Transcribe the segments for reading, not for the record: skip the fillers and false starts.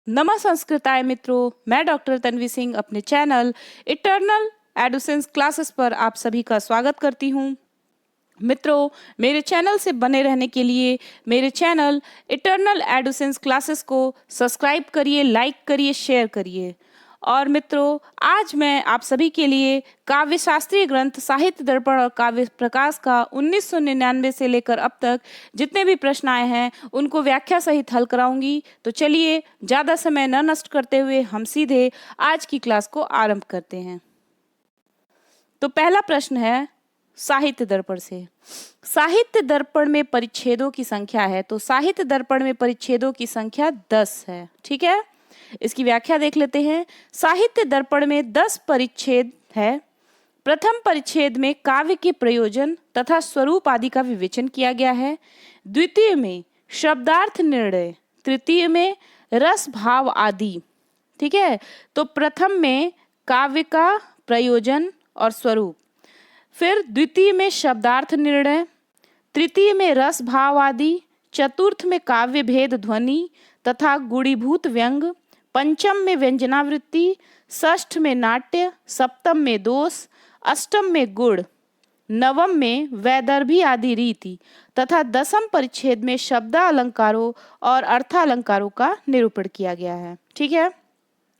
नमः संस्कृताय मित्रों, मैं डॉक्टर तन्वी सिंह अपने चैनल इटर्नल एडुसेंस क्लासेस पर आप सभी का स्वागत करती हूँ। मित्रों, मेरे चैनल से बने रहने के लिए मेरे चैनल इटर्नल एडुसेंस क्लासेस को सब्सक्राइब करिए, लाइक करिए, शेयर करिए। और मित्रों, आज मैं आप सभी के लिए काव्य शास्त्रीय ग्रंथ साहित्य दर्पण और काव्य प्रकाश का 1999 से लेकर अब तक जितने भी प्रश्न आए हैं उनको व्याख्या सहित हल कराऊंगी। तो चलिए ज़्यादा समय न नष्ट करते हुए हम सीधे आज की क्लास को आरंभ करते हैं। तो पहला प्रश्न है साहित्य दर्पण से। साहित्य दर्पण में परिच्छेदों की संख्या है, तो साहित्य दर्पण में परिच्छेदों की संख्या 10 है। ठीक है, इसकी व्याख्या देख लेते हैं। साहित्य दर्पण में 10 परिच्छेद है। प्रथम परिच्छेद में काव्य के प्रयोजन तथा स्वरूप आदि का विवेचन किया गया है। द्वितीय में शब्दार्थ निर्णय, तृतीय में रस भाव आदि। ठीक है, तो प्रथम में काव्य का प्रयोजन और स्वरूप, फिर द्वितीय में शब्दार्थ निर्णय, तृतीय में रस भाव आदि, चतुर्थ में काव्य भेद ध्वनि तथा गुणीभूत व्यंग, पंचम में व्यंजनावृत्ति, षष्ठ में नाट्य, सप्तम में दोष, अष्टम में गुण, नवम में वैदर्भी आदि रीति तथा दसम परिच्छेद में शब्दालंकारों और अर्थालंकारों का निरूपण किया गया है। ठीक है,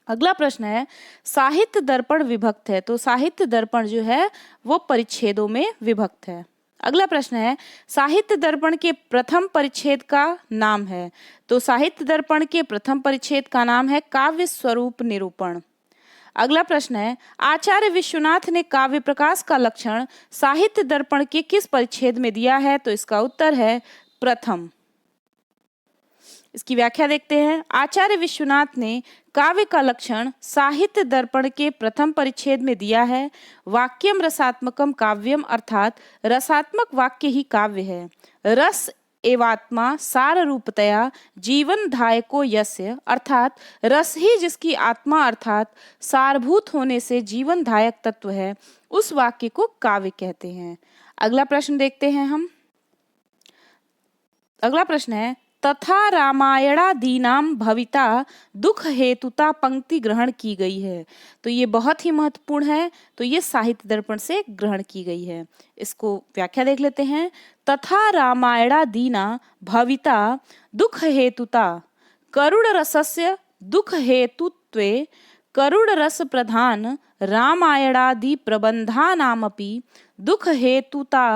अगला प्रश्न है साहित्य दर्पण विभक्त है, तो साहित्य दर्पण जो है वो परिच्छेदों में विभक्त है। अगला प्रश्न है साहित्य दर्पण के प्रथम परिच्छेद का नाम है, तो साहित्य दर्पण के प्रथम परिच्छेद का नाम है काव्य स्वरूप निरूपण। अगला प्रश्न है आचार्य विश्वनाथ ने काव्य प्रकाश का लक्षण साहित्य दर्पण के किस परिच्छेद में दिया है, तो इसका उत्तर है प्रथम। इसकी व्याख्या देखते हैं। आचार्य विश्वनाथ ने काव्य का लक्षण साहित्य दर्पण के प्रथम परिच्छेद में दिया है। वाक्यम रसात्मकम काव्यम, अर्थात रसात्मक वाक्य ही काव्य है। रस एवात्मा सार रूपतया जीवन धायको यस्य, अर्थात रस ही जिसकी आत्मा अर्थात सारभूत होने से जीवन धायक तत्व है, उस वाक्य को काव्य कहते हैं। अगला प्रश्न देखते हैं हम। अगला प्रश्न है तथा रामायणादीनाम भविता दुख हेतुता पंक्ति ग्रहण की गई है, तो ये बहुत ही महत्वपूर्ण है। तो ये साहित्य दर्पण से ग्रहण की गई है। इसको व्याख्या देख लेते हैं। तथा रामायणादीना भविता दुख हेतुता करुण रसस्य दुख हेतुत्वे करुण रस प्रधान रामायणादि प्रबंधानामपि दुख हेतुता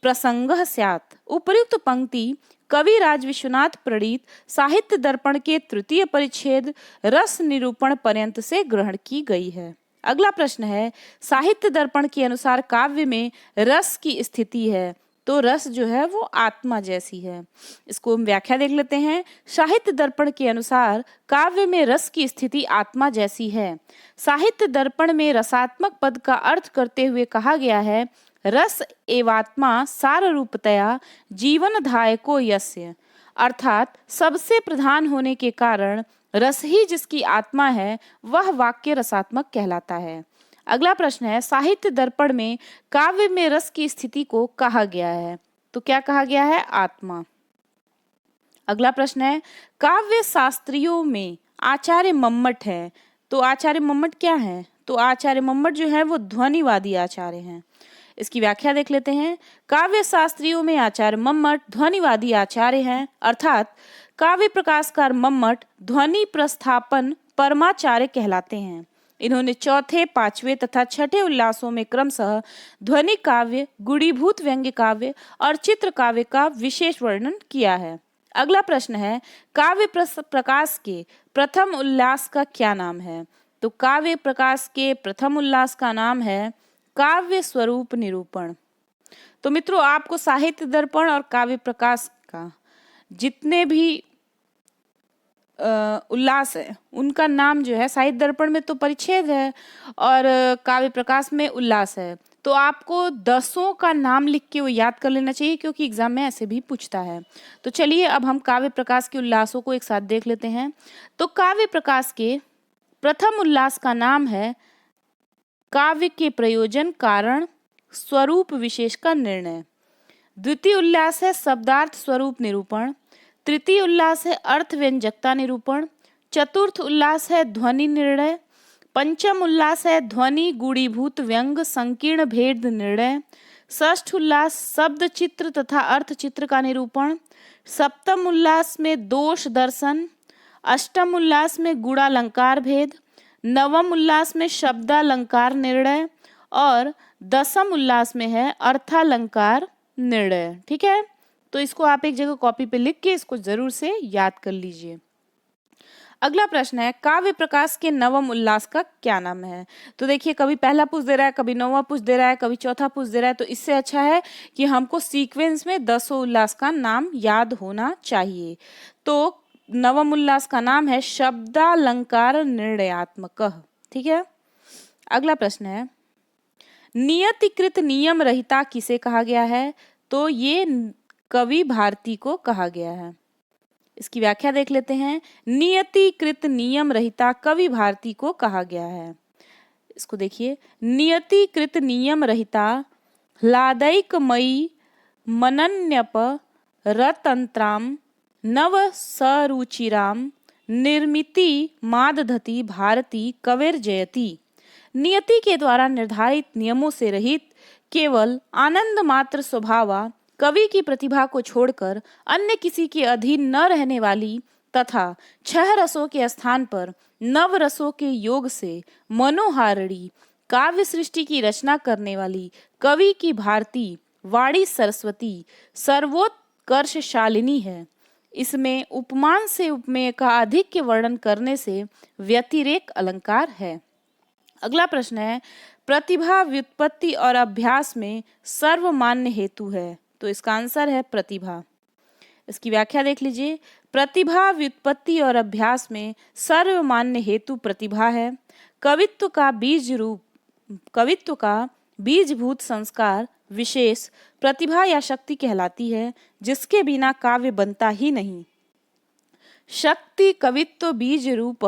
प्रसंगः स्यात्। उपर्युक्त पंक्ति कविराज विश्वनाथ प्रणीत साहित्य दर्पण के तृतीय परिच्छेद रस निरूपण पर्यंत से ग्रहण की गई है। अगला प्रश्न है साहित्य दर्पण के अनुसार काव्य में रस की स्थिति है, तो रस जो है वो आत्मा जैसी है। इसको हम व्याख्या देख लेते हैं। साहित्य दर्पण के अनुसार काव्य में रस की स्थिति आत्मा जैसी है। साहित्य दर्पण में रसात्मक पद का अर्थ करते हुए कहा गया है रस एवात्मा सार रूपतया जीवन धायको यस्य, अर्थात सबसे प्रधान होने के कारण रस ही जिसकी आत्मा है वह वाक्य रसात्मक कहलाता है। अगला प्रश्न है साहित्य दर्पण में काव्य में रस की स्थिति को कहा गया है, तो क्या कहा गया है? आत्मा। अगला प्रश्न है काव्य शास्त्रियों में आचार्य मम्मट है, तो आचार्य मम्मट क्या है? तो आचार्य मम्मट जो है वो ध्वनिवादी आचार्य हैं। इसकी व्याख्या देख लेते हैं। काव्य शास्त्रियों में आचार्य मम्मट ध्वनिवादी आचार्य हैं, अर्थात काव्य प्रकाशकार मम्मट ध्वनि प्रस्थापन परमाचार्य कहलाते हैं। इन्होंने चौथे, पांचवें तथा छठे उल्लासों में क्रमशः ध्वनि काव्य, गुणीभूत व्यंग्य काव्य और चित्र काव्य का विशेष वर्णन किया है। अगला प्रश्न है काव्य प्रकाश के प्रथम उल्लास का क्या नाम है? तो काव्य प्रकाश के प्रथम उल्लास का नाम है काव्य स्वरूप निरूपण। तो मित्रों, आपको साहित्य दर्पण और काव्य प्रकाश का जितने भी उल्लास है उनका नाम जो है, साहित्य दर्पण में तो परिच्छेद है और काव्य प्रकाश में उल्लास है, तो आपको 10 का नाम लिख के वो याद कर लेना चाहिए, क्योंकि एग्जाम में ऐसे भी पूछता है। तो चलिए अब हम काव्य प्रकाश के उल्लासों को एक साथ देख लेते हैं। तो काव्य प्रकाश के प्रथम उल्लास का नाम है काव्य के प्रयोजन कारण स्वरूप विशेष का निर्णय। द्वितीय उल्लास है शब्दार्थ स्वरूप निरूपण। तृतीय उल्लास है अर्थ व्यंजकता निरूपण। चतुर्थ उल्लास है ध्वनि निर्णय। पंचम उल्लास है ध्वनि गुणीभूत व्यंग संकीर्ण भेद निर्णय। षष्ठ उल्लास शब्द चित्र तथा अर्थ चित्र का निरूपण। सप्तम उल्लास में दोष दर्शन। अष्टम उल्लास में गुणालंकार भेद। नवम उल्लास में शब्दालंकार निर्णय और दसम उल्लास में है अर्थालंकार निर्णय। ठीक है, तो इसको आप एक जगह कॉपी पे लिख के इसको जरूर से याद कर लीजिए। अगला प्रश्न है काव्य प्रकाश के नवम उल्लास का क्या नाम है। तो देखिए कभी पहला पुष्प दे रहा है, कभी नौवां पुष्प दे रहा है, कभी चौथा पुष्प दे रहा है, तो इससे अच्छा है कि हमको सीक्वेंस में 10 उल्लास का नाम याद होना चाहिए। तो नवम उल्लास का नाम है शब्दालंकार निर्णयात्मक। ठीक है, अगला प्रश्न है नियतिकृत नियम रहिता किसे कहा गया है। तो ये कवि भारती को कहा गया है। इसकी व्याख्या देख लेते हैं। नियतिकृत नियम रहिता कवि भारती को कहा गया है। इसको देखिए, नियतिकृत नियम रहिता ह्लादैकमयी मनन्यप रतंत्राम नव सरुचिराम निर्मिति मादधति भारती कविर्जयति। नियति के द्वारा निर्धारित नियमों से रहित केवल आनंद मात्र स्वभावा कवि की प्रतिभा को छोड़कर अन्य किसी के अधीन न रहने वाली तथा 6 रसों के स्थान पर 9 रसों के योग से मनोहारिणी काव्य सृष्टि की रचना करने वाली कवि की भारती वाणी सरस्वती सर्वोत्कर्षशालिनी है। इसमें उपमान से उपमेय का अधिक वर्णन करने से व्यतिरेक अलंकार है। अगला प्रश्न है प्रतिभा व्युत्पत्ति और अभ्यास में सर्वमान्य हेतु है। तो इसका आंसर है प्रतिभा। इसकी व्याख्या देख लीजिए। प्रतिभा व्युत्पत्ति और अभ्यास में सर्वमान्य हेतु प्रतिभा है। कवित्व का बीजभूत संस्कार विशेष प्रतिभा या शक्ति कहलाती है, जिसके बिना काव्य बनता ही नहीं। शक्ति कवित्व बीज रूप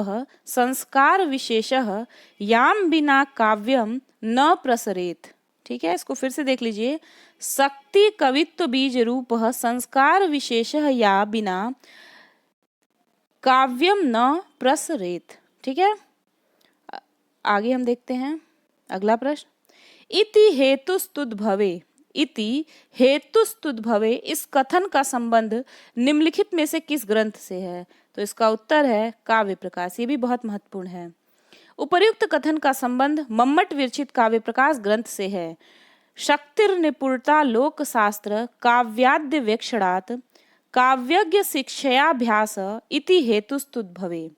संस्कार विशेषः याम बिना काव्यम न प्रसरेत। ठीक है, इसको फिर से देख लीजिए। शक्ति कवित्व बीज रूप संस्कार विशेषः या बिना काव्यम न प्रसरेत। ठीक है, आगे हम देखते हैं अगला प्रश्न। इति हेतुस्तुद्भवे। इति हेतुस्तुद्भवे इस कथन का संबंध निम्नलिखित में से किस ग्रंथ से है। तो इसका उत्तर है काव्य प्रकाश। ये भी बहुत महत्वपूर्ण है। उपर्युक्त कथन का संबंध मम्मट विरचित काव्य प्रकाश ग्रंथ से है। शक्तिर निपुणता लोक शास्त्र काव्याद्य वेक्षणात् काव्यज्ञ शिक्षयाभ्यास इति हेतुस्तुद्भवे।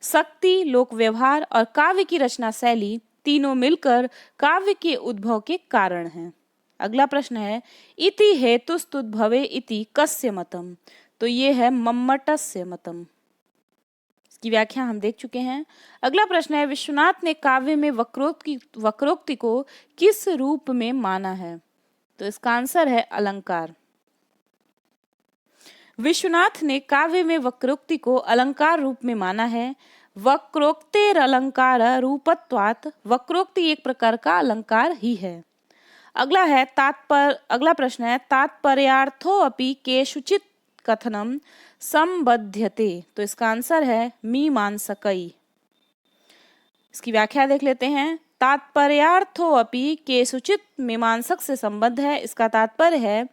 शक्ति लोक व्यवहार और काव्य की रचना शैली तीनों मिलकर काव्य के उद्भव के कारण हैं। अगला प्रश्न है इति हेतुस्तुद्भवे इति कस्य मतम। तो ये है मम्मटस्य मतम। इसकी व्याख्या हम देख चुके हैं। अगला प्रश्न है विश्वनाथ ने काव्य में वक्रोक्ति को किस रूप में माना है। तो इसका आंसर है अलंकार। विश्वनाथ ने काव्य में वक्रोक्ति को अलंकार रूप में माना है। वक्रोक्तेर अलंकार रूपत्वात् वक्रोक्ति एक प्रकार का अलंकार ही है। अगला प्रश्न है तात्पर्यार्थो अपि केषुचित् कथनम संबध्यते। तो इसका आंसर है मीमांसकई। इसकी व्याख्या देख लेते हैं। तात्पर्यार्थो अपि केषुचित् मीमांसक से संबद्ध है। इसका तात्पर्य है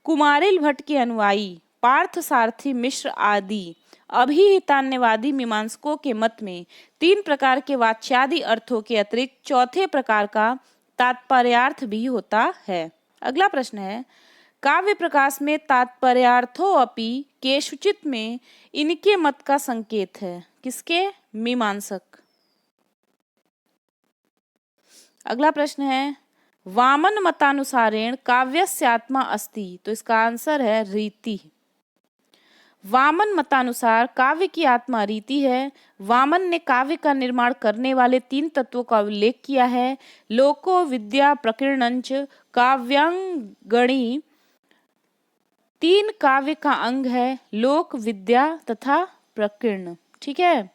कुमारिल भट्ट के अनुयायी पार्थ सारथी मिश्र आदि अभिहितान्यवादी मीमांसकों के मत में 3 प्रकार के वाच्यादि अर्थों के अतिरिक्त चौथे प्रकार का तात्पर्यार्थ भी होता है। अगला प्रश्न है काव्य प्रकाश में तात्पर्यार्थो अपि केषुचित् में इनके मत का संकेत है। किसके? मीमांसक। अगला प्रश्न है वामन मतानुसारेण काव्यस्य आत्मा अस्ति। तो इसका आंसर है रीति। वामन मतानुसार काव्य की आत्मा रीति है। वामन ने काव्य का निर्माण करने वाले 3 तत्वों का उल्लेख किया है। लोको विद्या प्रकीर्णंच काव्यांगणी। 3 काव्य का अंग है लोक, विद्या तथा प्रकीर्ण। ठीक है,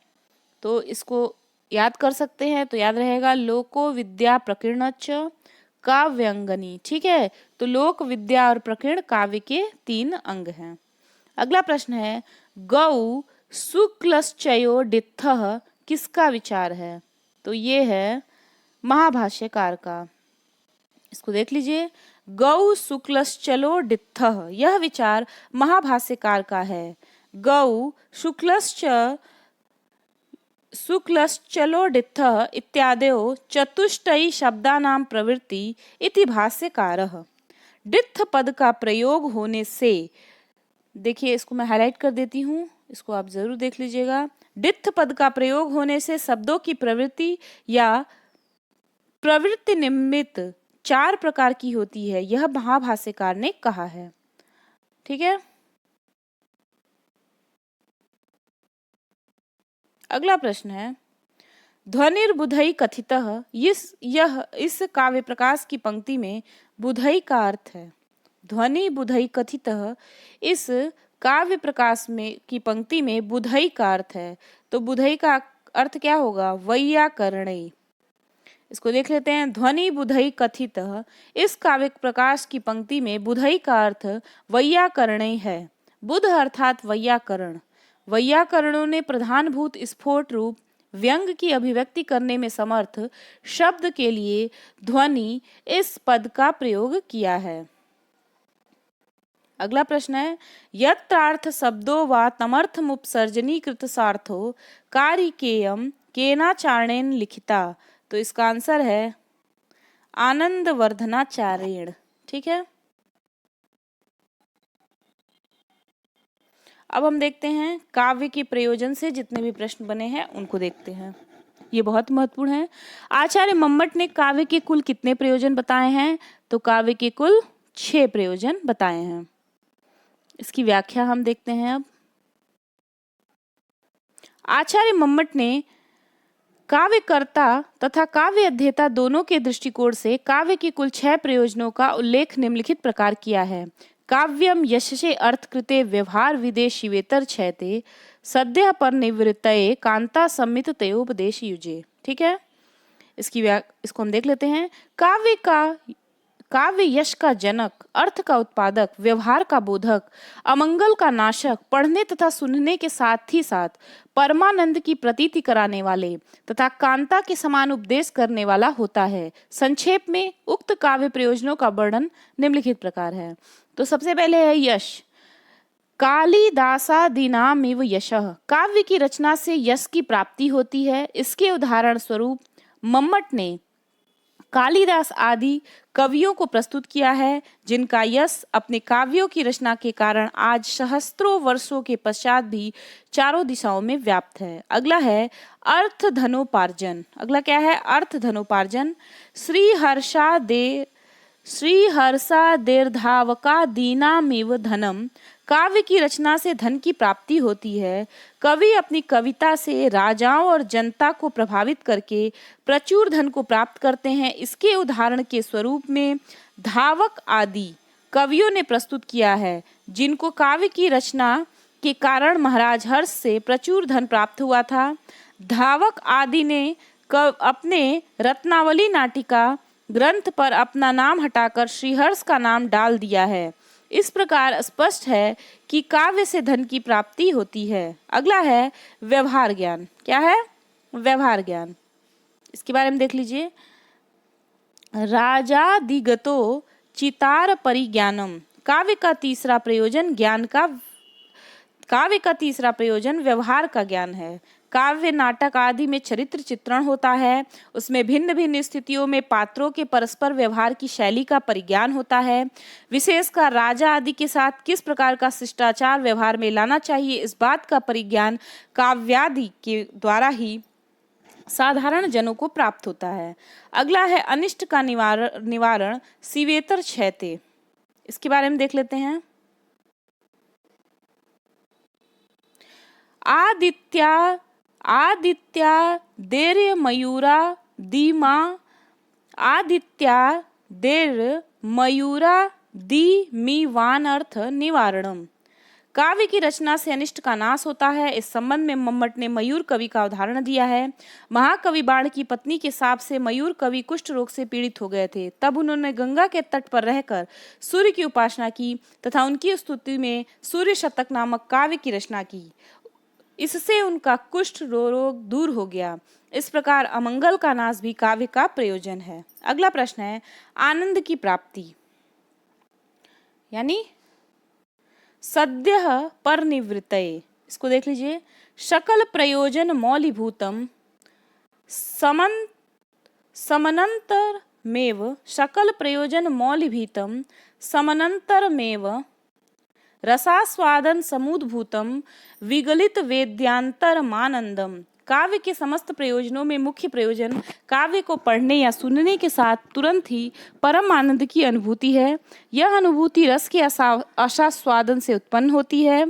तो इसको याद कर सकते हैं। तो याद रहेगा लोको विद्या प्रकीर्णच काव्यांगनी। ठीक है, तो लोक, विद्या और प्रकीर्ण काव्य के 3 अंग हैं। अगला प्रश्न है गौ शुक्लश्चयो डित्थः किसका विचार है? तो ये है महाभाष्यकार का। इसको देख लीजिए, गौ शुक्लश्चलो डित्थः, यह विचार महाभाष्यकार का है। गौ शुक्लश्चलो डित्थः इत्यादयो चतुष्टयी शब्दानां प्रवृत्ति इति भाष्यकारः। डित्थ पद का प्रयोग होने से, देखिए इसको मैं हाईलाइट कर देती हूँ, इसको आप जरूर देख लीजिएगा। डित्थ पद का प्रयोग होने से शब्दों की प्रवृत्ति या प्रवृत्ति निमित्त 4 प्रकार की होती है, यह महाभाष्यकार ने कहा है। ठीक है, अगला प्रश्न है, ध्वनिर्बुधई कथितः, इस काव्य प्रकाश की पंक्ति में बुधई का अर्थ है। ध्वनि बुधई कथितः, इस काव्य प्रकाश में की पंक्ति में बुधई का अर्थ है। तो बुधई का अर्थ क्या होगा? वैयाकरणई। इसको देख लेते हैं, ध्वनि बुधई कथितः, इस काव्य प्रकाश की पंक्ति में बुधई का अर्थ वैयाकरणई है। बुध अर्थात वैयाकरण। वैयाकरणों ने प्रधानभूत स्फोट रूप व्यंग की अभिव्यक्ति करने में समर्थ शब्द के लिए ध्वनि इस पद का प्रयोग किया है। अगला प्रश्न है, यत्रार्थ शब्दो वा तमर्थमुपसर्जनीकृत सार्थो कारिकेयम केनाचार्णेन लिखिता। तो इसका आंसर है आनंदवर्धनाचार्येण। ठीक है, अब हम देखते हैं काव्य के प्रयोजन से जितने भी प्रश्न बने हैं उनको देखते हैं, ये बहुत महत्वपूर्ण है। आचार्य मम्मट ने काव्य के कुल कितने प्रयोजन बताए हैं? तो काव्य के कुल 6 प्रयोजन बताए हैं। इसकी व्याख्या हम देखते हैं। अब आचार्य मम्मट ने काव्यकर्ता तथा काव्य अध्येता दोनों के दृष्टिकोण से काव्य के कुल 6 प्रयोजनों का उल्लेख निम्नलिखित प्रकार किया है। काव्यम यशसे अर्थकृते व्यवहार विदेशिवेतर छयते सद्यः पर निवृत्तये कांता सम्मित तयोपदेश युजे। ठीक है, इसको हम देख लेते हैं। काव्य यश का जनक, अर्थ का उत्पादक, व्यवहार का बोधक, अमंगल का नाशक, पढ़ने तथा सुनने के साथ ही साथ परमानंद की प्रतीति कराने वाले तथा कांता के समान उपदेश करने वाला होता है। संक्षेप में उक्त काव्य प्रयोजनों का वर्णन निम्नलिखित प्रकार है। तो सबसे पहले है यश। कालिदासादीनामिव यशः, काव्य की रचना से यश की प्राप्ति होती है। इसके उदाहरण स्वरूप मम्मट ने कालिदास आदि कवियों को प्रस्तुत किया है, जिनका यश अपने काव्यों की रचना के कारण आज सहस्त्रों वर्षों के पश्चात भी चारों दिशाओं में व्याप्त है। अगला है अर्थ धनोपार्जन। अगला क्या है? अर्थ धनोपार्जन। श्रीहर्षादेर्धावका दीनामिव धनम, काव्य की रचना से धन की प्राप्ति होती है। कवि अपनी कविता से राजाओं और जनता को प्रभावित करके प्रचुर धन को प्राप्त करते हैं। इसके उदाहरण के स्वरूप में धावक आदि कवियों ने प्रस्तुत किया है, जिनको काव्य की रचना के कारण महाराज हर्ष से प्रचुर धन प्राप्त हुआ था। धावक आदि ने अपने रत्नावली नाटिका ग्रंथ पर अपना नाम हटाकर श्रीहर्ष का नाम डाल दिया है। इस प्रकार स्पष्ट है कि काव्य से धन की प्राप्ति होती है। अगला है व्यवहार ज्ञान। क्या है? व्यवहार ज्ञान। इसके बारे में देख लीजिए। राजादिगतो चितार परिज्ञानम, काव्य का तीसरा प्रयोजन व्यवहार का ज्ञान है। काव्य नाटक आदि में चरित्र चित्रण होता है। उसमें भिन्न भिन्न स्थितियों में पात्रों के परस्पर व्यवहार की शैली का परिज्ञान होता है। विशेषकर राजा आदि के साथ किस प्रकार का शिष्टाचार व्यवहार में लाना चाहिए, इस बात का परिज्ञान काव्यादि के द्वारा ही साधारण जनों को प्राप्त होता है। अगला है अनिष्ट का निवारण शिवेतर छयते। इसके बारे में देख लेते हैं। आदित्यादेर्य मयूरा दीमीवानर्थ निवारणम, काव्य की रचना से अनिष्ट का नाश होता है। इस संबंध में मम्मट ने मयूर कवि का उदाहरण दिया है। महाकवि बाण की पत्नी के शाप से मयूर कवि कुष्ठ रोग से पीड़ित हो गए थे। तब उन्होंने गंगा के तट पर रहकर सूर्य की उपासना की तथा उनकी स्तुति में सूर्य शतक नामक काव्य की रचना की। इससे उनका कुष्ठ रोग दूर हो गया। इस प्रकार अमंगल का नाश भी काव्य का प्रयोजन है। अगला प्रश्न है आनंद की प्राप्ति, यानी सद्यः परनिवृत्तये। इसको देख लीजिए, सकल प्रयोजन मौलीभूतम समनंतरमेव, सकल प्रयोजन मौलीभूतम समनंतरमेव रसास्वादन समुद्भूतम विगलित वेद्यांतरमानंदम। काव्य के समस्त प्रयोजनों में मुख्य प्रयोजन काव्य को पढ़ने या सुनने के साथ तुरंत ही परम आनंद की अनुभूति है। यह अनुभूति रस के आस्वादन से उत्पन्न होती है।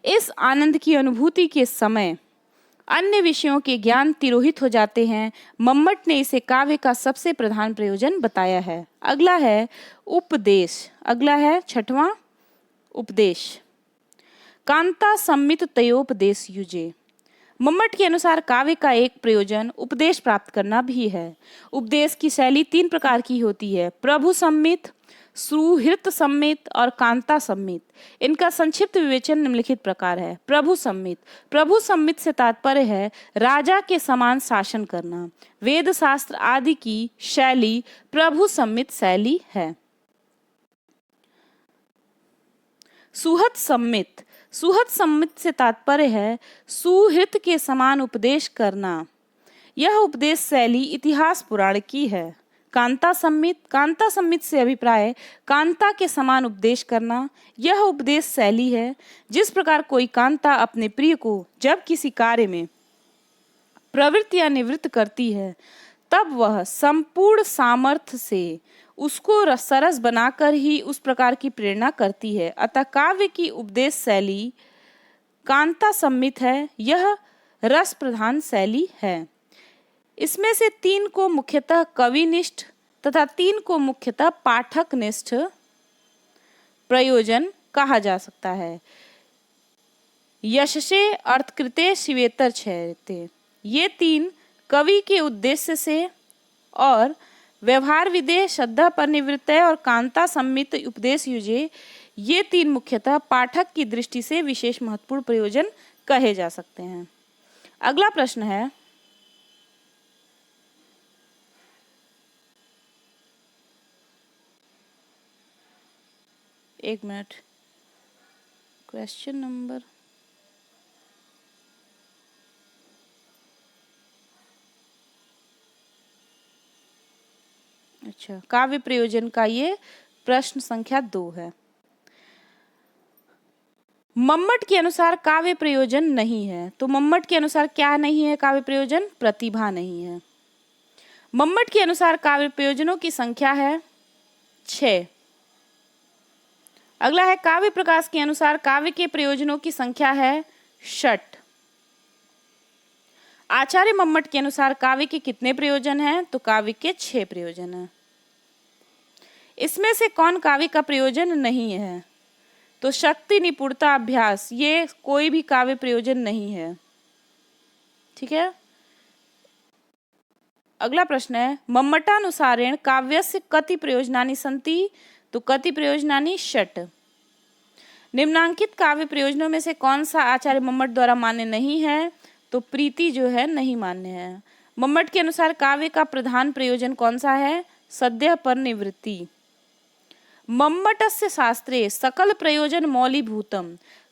इस आनंद की अनुभूति के समय अन्य विषयों के ज्ञान तिरोहित हो जाते हैं। मम्मट ने इसे काव्य का सबसे प्रधान प्रयोजन बताया है। अगला है उपदेश, अगला है छठवां उपदेश। कांता सम्मित तयोपदेश युजे। मम्मट के अनुसार काव्य का एक प्रयोजन उपदेश प्राप्त करना भी है। उपदेश की शैली 3 प्रकार की होती है, प्रभु सम्मित, सुहृत सम्मित और कांता सम्मित। इनका संक्षिप्त विवेचन निम्नलिखित प्रकार है। प्रभु सम्मित, प्रभु सम्मित से तात्पर्य है राजा के समान शासन करना। वेद शास्त्र आदि की शैली प्रभु सम्मित शैली है। सुहृत सम्मित, सुहृत सम्मित से तात्पर्य है सुहृत के समान उपदेश करना। यह उपदेश शैली इतिहास पुराण की है। कांता सम्मित, कांता सम्मित से अभिप्राय कांता के समान उपदेश करना। यह उपदेश शैली है जिस प्रकार कोई कांता अपने प्रिय को जब किसी कार्य में प्रवृत्त या निवृत्त करती है तब वह संपूर्ण सामर्थ्य से उसको सरस बनाकर ही उस प्रकार की प्रेरणा करती है। अतः काव्य की उपदेश शैली कांता सम्मित है। यह रस प्रधान शैली है। इसमें से 3 को मुख्यतः कविनिष्ठ तथा 3 को मुख्यतः पाठकनिष्ठ प्रयोजन कहा जा सकता है। यशसे अर्थकृते शिवेतर छयते, ये 3 कवि के उद्देश्य से और व्यवहार विदेह श्रद्धा पर निवृत्त और कांता सम्मित उपदेश युजे, ये 3 मुख्यतः पाठक की दृष्टि से विशेष महत्वपूर्ण प्रयोजन कहे जा सकते हैं। अगला प्रश्न है एक मिनट, क्वेश्चन नंबर अच्छा, काव्य प्रयोजन का ये प्रश्न संख्या 2 है। मम्मट के अनुसार काव्य प्रयोजन नहीं है। तो मम्मट के अनुसार क्या नहीं है काव्य प्रयोजन? प्रतिभा नहीं है। मम्मट के अनुसार काव्य प्रयोजनों की संख्या है 6। अगला है काव्य प्रकाश के अनुसार काव्य के प्रयोजनों की संख्या है 6। आचार्य मम्मट के अनुसार काव्य के कितने प्रयोजन हैं? तो काव्य के 6 प्रयोजन हैं। इसमें से कौन काव्य का प्रयोजन नहीं है? तो शक्ति, निपुणता, अभ्यास, ये कोई भी काव्य प्रयोजन नहीं है। ठीक है। अगला प्रश्न है मम्मटानुसारेण काव्यस्य कति प्रयोजनानि सन्ति? तो कति प्रयोजनानि 6। निम्नांकित काव्य प्रयोजनों में से कौन सा आचार्य मम्मट द्वारा मान्य नहीं है? तो प्रीति जो है नहीं मान्य है। मम्मट के अनुसार काव्य का प्रधान प्रयोजन कौन सा है? सद्यः पर निवृत्ति। मम्मटस्य शास्त्रे सकल प्रयोजन मौलीभूतम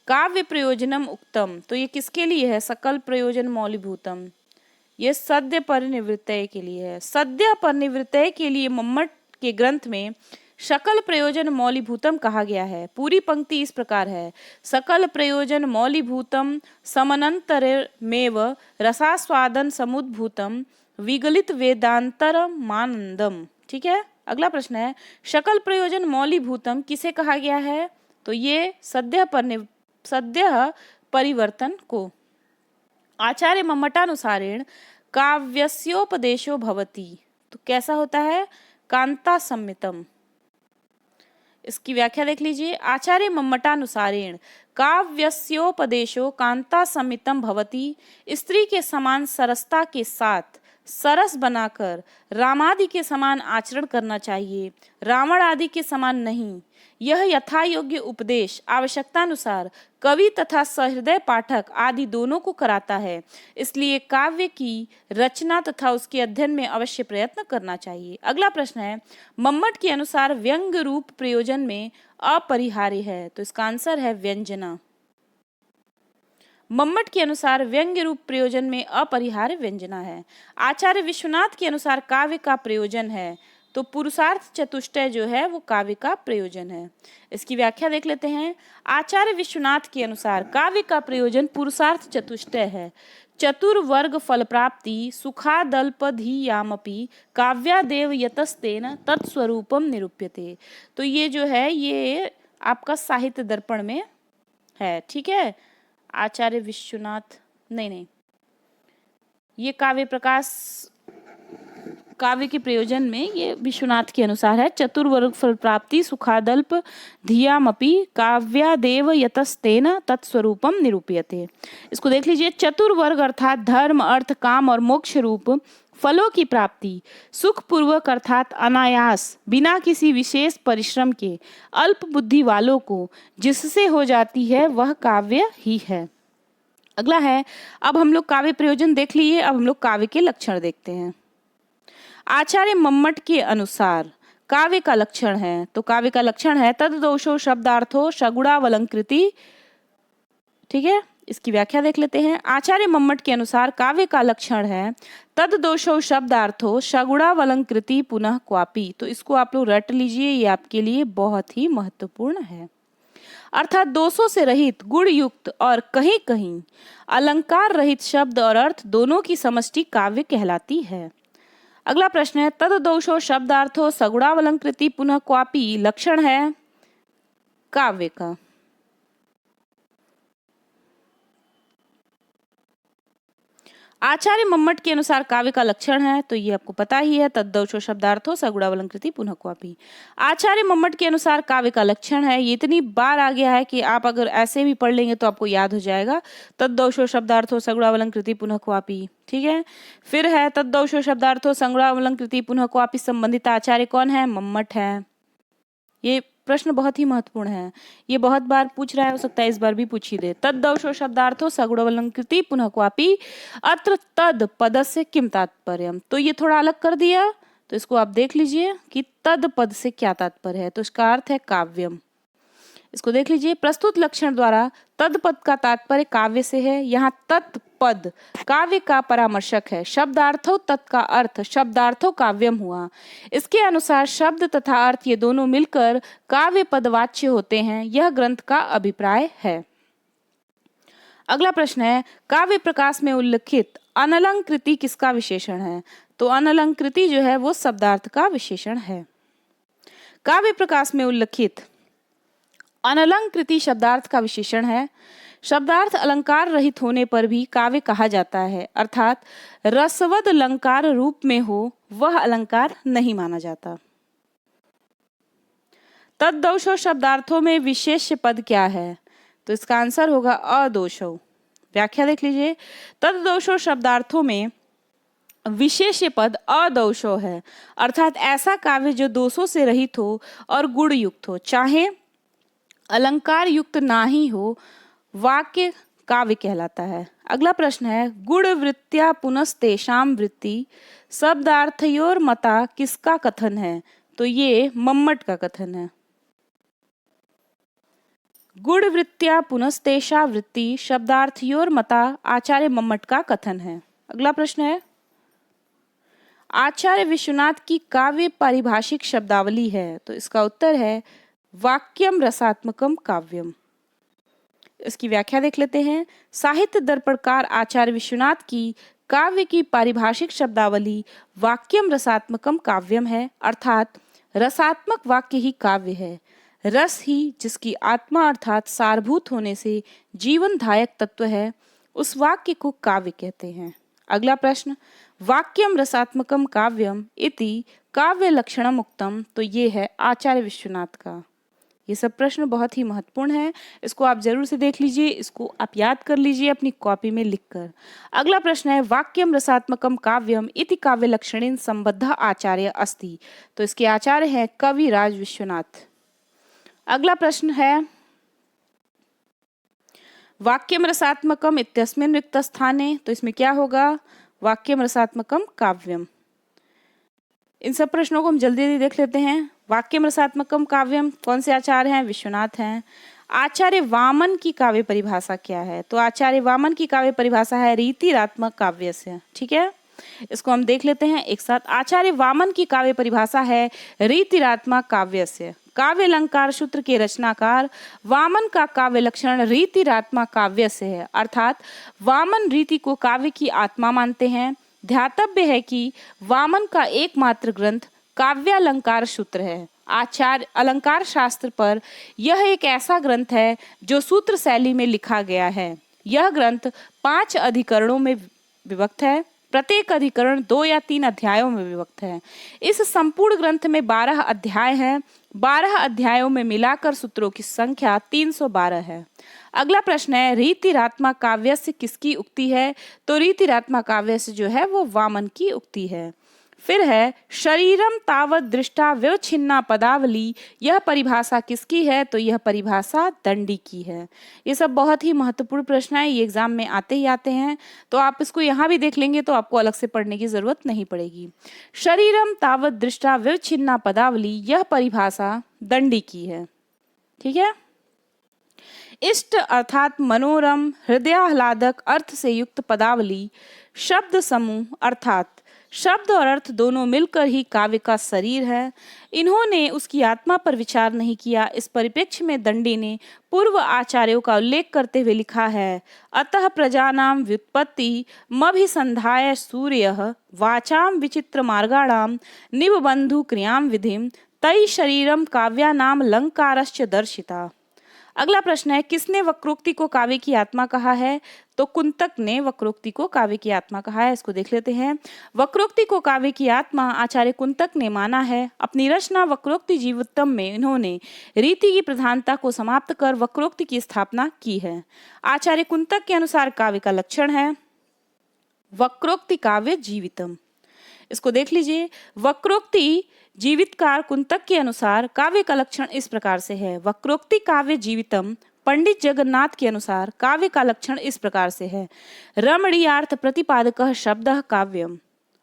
काव्य प्रयोजनम उक्तम। तो ये किसके लिए है? सकल प्रयोजन मौलीभूतम, ये सद्य परिनिवृत्तय के लिए है। सद्य परिनिवृत्तय के लिए मम्मट के ग्रंथ में सकल प्रयोजन मौलीभूतम कहा गया है। पूरी पंक्ति इस प्रकार है, सकल प्रयोजन मौलीभूतम समनंतरमेव रसास्वादन समुद्भूतम विगलित वेदांतरमानंदम। ठीक है। अगला प्रश्न है सकल प्रयोजन मौलीभूतम किसे कहा गया है? तो ये सद्य परिवर्तन को। आचार्य मम्मटानुसारेण काव्यस्योपदेशो भवति। तो कैसा होता है? कांता सम्मितम। इसकी व्याख्या देख लीजिए। आचार्य मम्मटानुसारेण काव्यस्योपदेशो कांता सम्मितम भवति। स्त्री के समान सरसता के साथ सरस बनाकर रामादि के समान आचरण करना चाहिए, रावण आदि के समान नहीं। यह यथा योग्य उपदेश आवश्यकतानुसार कवि तथा सहृदय पाठक आदि दोनों को कराता है। इसलिए काव्य की रचना तथा उसके अध्ययन में अवश्य प्रयत्न करना चाहिए। अगला प्रश्न है, मम्मट के अनुसार व्यंग्य रूप प्रयोजन में अपरिहार्य है, तो इसका आंसर है व्यंजना। मम्मट के अनुसार व्यंग्य रूप प्रयोजन में अपरिहार्य व्यंजना है। आचार्य विश्वनाथ के अनुसार काव्य का प्रयोजन है, तो पुरुषार्थ चतुष्टय जो है वो काव्य का प्रयोजन है। इसकी व्याख्या देख लेते हैं। आचार्य विश्वनाथ के अनुसार काव्य का प्रयोजन पुरुषार्थ चतुष्टय है। चतुर्वर्ग फल प्राप्ति सुखादल्पधियामपि काव्यादेव यतस्तेन तत्स्वरूपम निरूप्यते। तो ये जो है ये आपका साहित्य दर्पण में है, ठीक है। आचार्य विश्वनाथ नहीं, ये काव्य प्रकाश काव्य के प्रयोजन में ये विश्वनाथ के अनुसार है। चतुर्वर्ग फल प्राप्ति सुखादल्प धियामपि काव्यादेव यतस्तेन तत्स्वरूपम निरूप्यते। इसको देख लीजिए। चतुर्वर्ग अर्थात धर्म, अर्थ, काम और मोक्ष रूप फलों की प्राप्ति सुख पूर्वक अर्थात अनायास बिना किसी विशेष परिश्रम के अल्प बुद्धि वालों को जिससे हो जाती है वह काव्य ही है। अगला है, अब हम लोग काव्य प्रयोजन देख लिए, अब हम लोग काव्य के लक्षण देखते हैं। आचार्य मम्मट के अनुसार काव्य का लक्षण है, तो काव्य का लक्षण है तद दोषो शब्दार्थो सगुणावलंकृति, ठीक है। इसकी व्याख्या देख लेते हैं। आचार्य मम्मट के अनुसार काव्य का लक्षण है तद दोषो शब्दार्थो सगुणावलंकृति पुनः क्वापी। तो इसको आप लोग रट लीजिए, ये आपके लिए बहुत ही महत्वपूर्ण है। अर्थात दोषों से रहित, गुण युक्त और कहीं कहीं अलंकार रहित शब्द और अर्थ दोनों की समष्टि काव्य कहलाती है। अगला प्रश्न है, तद दोषो शब्दार्थो सगुणावलंकृति पुनः क्वापी लक्षण है काव्य का। आचार्य मम्मट के अनुसार काव्य का लक्षण है, तो ये आपको पता ही है, तद्दोषो शब्दार्थो सगुणावलंकृति पुनः क्वापी। आचार्य मम्मट के अनुसार काव्य का लक्षण है, ये इतनी बार आ गया है कि आप अगर ऐसे भी पढ़ लेंगे तो आपको याद हो जाएगा। तद्दोषो शब्दार्थो सगुणावलंकृति पुनः क्वापी, ठीक है। फिर है तद्दोषो शब्दार्थो सगुणावलंकृति पुनः क्वापी संबंधित आचार्य कौन है? मम्मट है। ये प्रश्न बहुत ही महत्वपूर्ण है, ये बहुत बार पूछ रहा है, हो सकता है इस बार भी पूछ ही दे। तद्दोषो शब्दार्थो सगुणावलंकृति पुनः क्वापी अत्र तद पदस्य किम तात्पर्यम। तो ये थोड़ा अलग कर दिया, तो इसको आप देख लीजिए कि तद पद से क्या तात्पर्य है, तो इसका अर्थ है काव्यम। इसको देख लीजिए। प्रस्तुत लक्षण द्वारा तद पद का तात्पर्य काव्य से है। यहाँ तत्पद काव्य का परामर्शक है। शब्दार्थो तत् का अर्थ शब्दार्थो काव्यम हुआ। इसके अनुसार शब्द तथा अर्थ ये दोनों मिलकर काव्य पदवाच्य होते हैं, यह ग्रंथ का अभिप्राय है। अगला प्रश्न है, काव्य प्रकाश में उल्लिखित अनलंकृति किसका विशेषण है? तो अनलंकृति जो है वो शब्दार्थ का विशेषण है। काव्य प्रकाश में उल्लिखित अनलंकृति शब्दार्थ का विशेषण है। शब्दार्थ अलंकार रहित होने पर भी काव्य कहा जाता है, अर्थात रसवद अलंकार रूप में हो वह अलंकार नहीं माना जाता। तद्दोषो शब्दार्थों में विशेष पद क्या है? तो इसका आंसर होगा अदोषो। व्याख्या देख लीजिए। तद्दोषो शब्दार्थों में विशेष पद अदोषो है, अर्थात ऐसा काव्य जो दोषों से रहित हो और गुण युक्त हो, चाहे अलंकार युक्त ना ही हो, वाक्य काव्य कहलाता है। अगला प्रश्न है, गुण वृत्त्या पुनस्तेषां वृत्ति शब्दार्थयोर मता किसका कथन है? तो ये मम्मट का कथन है। गुण वृत्त्या पुनस्तेषा वृत्ति शब्दार्थयोर मता आचार्य मम्मट का कथन है। अगला प्रश्न है, आचार्य विश्वनाथ की काव्य पारिभाषिक शब्दावली है, तो इसका उत्तर है वाक्यम रसात्मकम काव्यम। इसकी व्याख्या देख लेते हैं। साहित्य दर्पणकार आचार्य विश्वनाथ की काव्य की पारिभाषिक शब्दावली वाक्यम रसात्मकम काव्यम है, अर्थात रसात्मक वाक्य ही काव्य है। रस ही जिसकी आत्मा अर्थात सारभूत होने से जीवनदायक तत्व है, उस वाक्य को काव्य कहते हैं। अगला प्रश्न, वाक्यम रसात्मकम काव्यम इति काव्य लक्षणम उक्तम, तो ये है आचार्य विश्वनाथ का। ये सब प्रश्न बहुत ही महत्वपूर्ण है, इसको आप जरूर से देख लीजिए, इसको आप याद कर लीजिए अपनी कॉपी में लिखकर। अगला प्रश्न है वाक्यम रसात्मकम काव्यम इति काव्य लक्षणेन संबद्ध आचार्य अस्ति। तो इसके आचार्य हैं कविराज विश्वनाथ। अगला प्रश्न है वाक्यम रसात्मकम इत्यस्मिन् रिक्त स्थाने। तो इसमें क्या होगा, वाक्यम रसात्मकम काव्यम। इन सब प्रश्नों को हम जल्दी जल्दी देख लेते हैं। वाक्यम रसात्मकम काव्यम कौन से आचार्य हैं, विश्वनाथ हैं। आचार्य वामन की काव्य परिभाषा क्या है, तो आचार्य वामन की काव्य परिभाषा है रीतिरात्मक काव्य से। ठीक है, इसको हम देख लेते हैं एक साथ। आचार्य वामन की काव्य परिभाषा है रीतिरात्मक काव्य से। काव्य अलंकार सूत्र के रचनाकार वामन का काव्य लक्षण रीतिरात्मक काव्य से है, अर्थात वामन रीति को काव्य की आत्मा मानते हैं। ध्यातव्य है कि वामन का एकमात्र ग्रंथ काव्य अलंकार सूत्र है। आचार्य अलंकार शास्त्र पर यह एक ऐसा ग्रंथ है जो सूत्र शैली में लिखा गया है। यह ग्रंथ 5 अधिकरणों में विभक्त है, प्रत्येक अधिकरण 2 या 3 अध्यायों में विभक्त है। इस संपूर्ण ग्रंथ में 12 अध्याय हैं। 12 अध्यायों में मिलाकर सूत्रों की संख्या 312 है। अगला प्रश्न है रीतिरात्मक काव्य से किसकी उक्ति है, तो रीतिरात्मक काव्य से जो है वो वामन की उक्ति है। फिर है शरीरम तावत दृष्टा व्यवच्छिन्ना पदावली, यह परिभाषा किसकी है, तो यह परिभाषा दंडी की है। ये सब बहुत ही महत्वपूर्ण प्रश्न है, ये एग्जाम में आते ही आते हैं, तो आप इसको यहाँ भी देख लेंगे तो आपको अलग से पढ़ने की जरूरत नहीं पड़ेगी। शरीरम तावत दृष्टा व्यवच्छिन्ना पदावली, यह परिभाषा दंडी की है। ठीक है, इष्ट अर्थात मनोरम हृदयाह्लादक अर्थ से युक्त पदावली, शब्द समूह अर्थात शब्द और अर्थ दोनों मिलकर ही काव्य का शरीर है। इन्होंने उसकी आत्मा पर विचार नहीं किया। इस परिप्रेक्ष्य में दंडी ने पूर्व आचार्यों का उल्लेख करते हुए लिखा है, अतः प्रजानाम व्युत्पत्ति मभिसंधाय सूर्यः वाचाम विचित्र मार्गाणाम निबबंधु क्रियाम विधिम तई शरीरम काव्यानाम अलंकारश्च दर्शिता। अगला प्रश्न है किसने वक्रोक्ति को काव्य की आत्मा कहा है, तो कुंतक ने वक्रोक्ति को काव्य की आत्मा कहा है। इसको देख लेते हैं। वक्रोक्ति को काव्य की आत्मा आचार्य कुंतक ने माना है। अपनी रचना वक्रोक्ति जीवोत्तम में इन्होंने रीति की प्रधानता को समाप्त कर वक्रोक्ति की स्थापना की है। आचार्य कुंतक के अनुसार काव्य का लक्षण है वक्रोक्ति काव्य जीवितम। इसको देख लीजिए। वक्रोक्ति जीवितकार कुंतक के अनुसार काव्य का लक्षण इस प्रकार से है, वक्रोक्ति काव्य जीवितम। पंडित जगन्नाथ के अनुसार काव्य का लक्षण इस प्रकार से है, रमणीयार्थ प्रतिपादकः शब्दः काव्यम।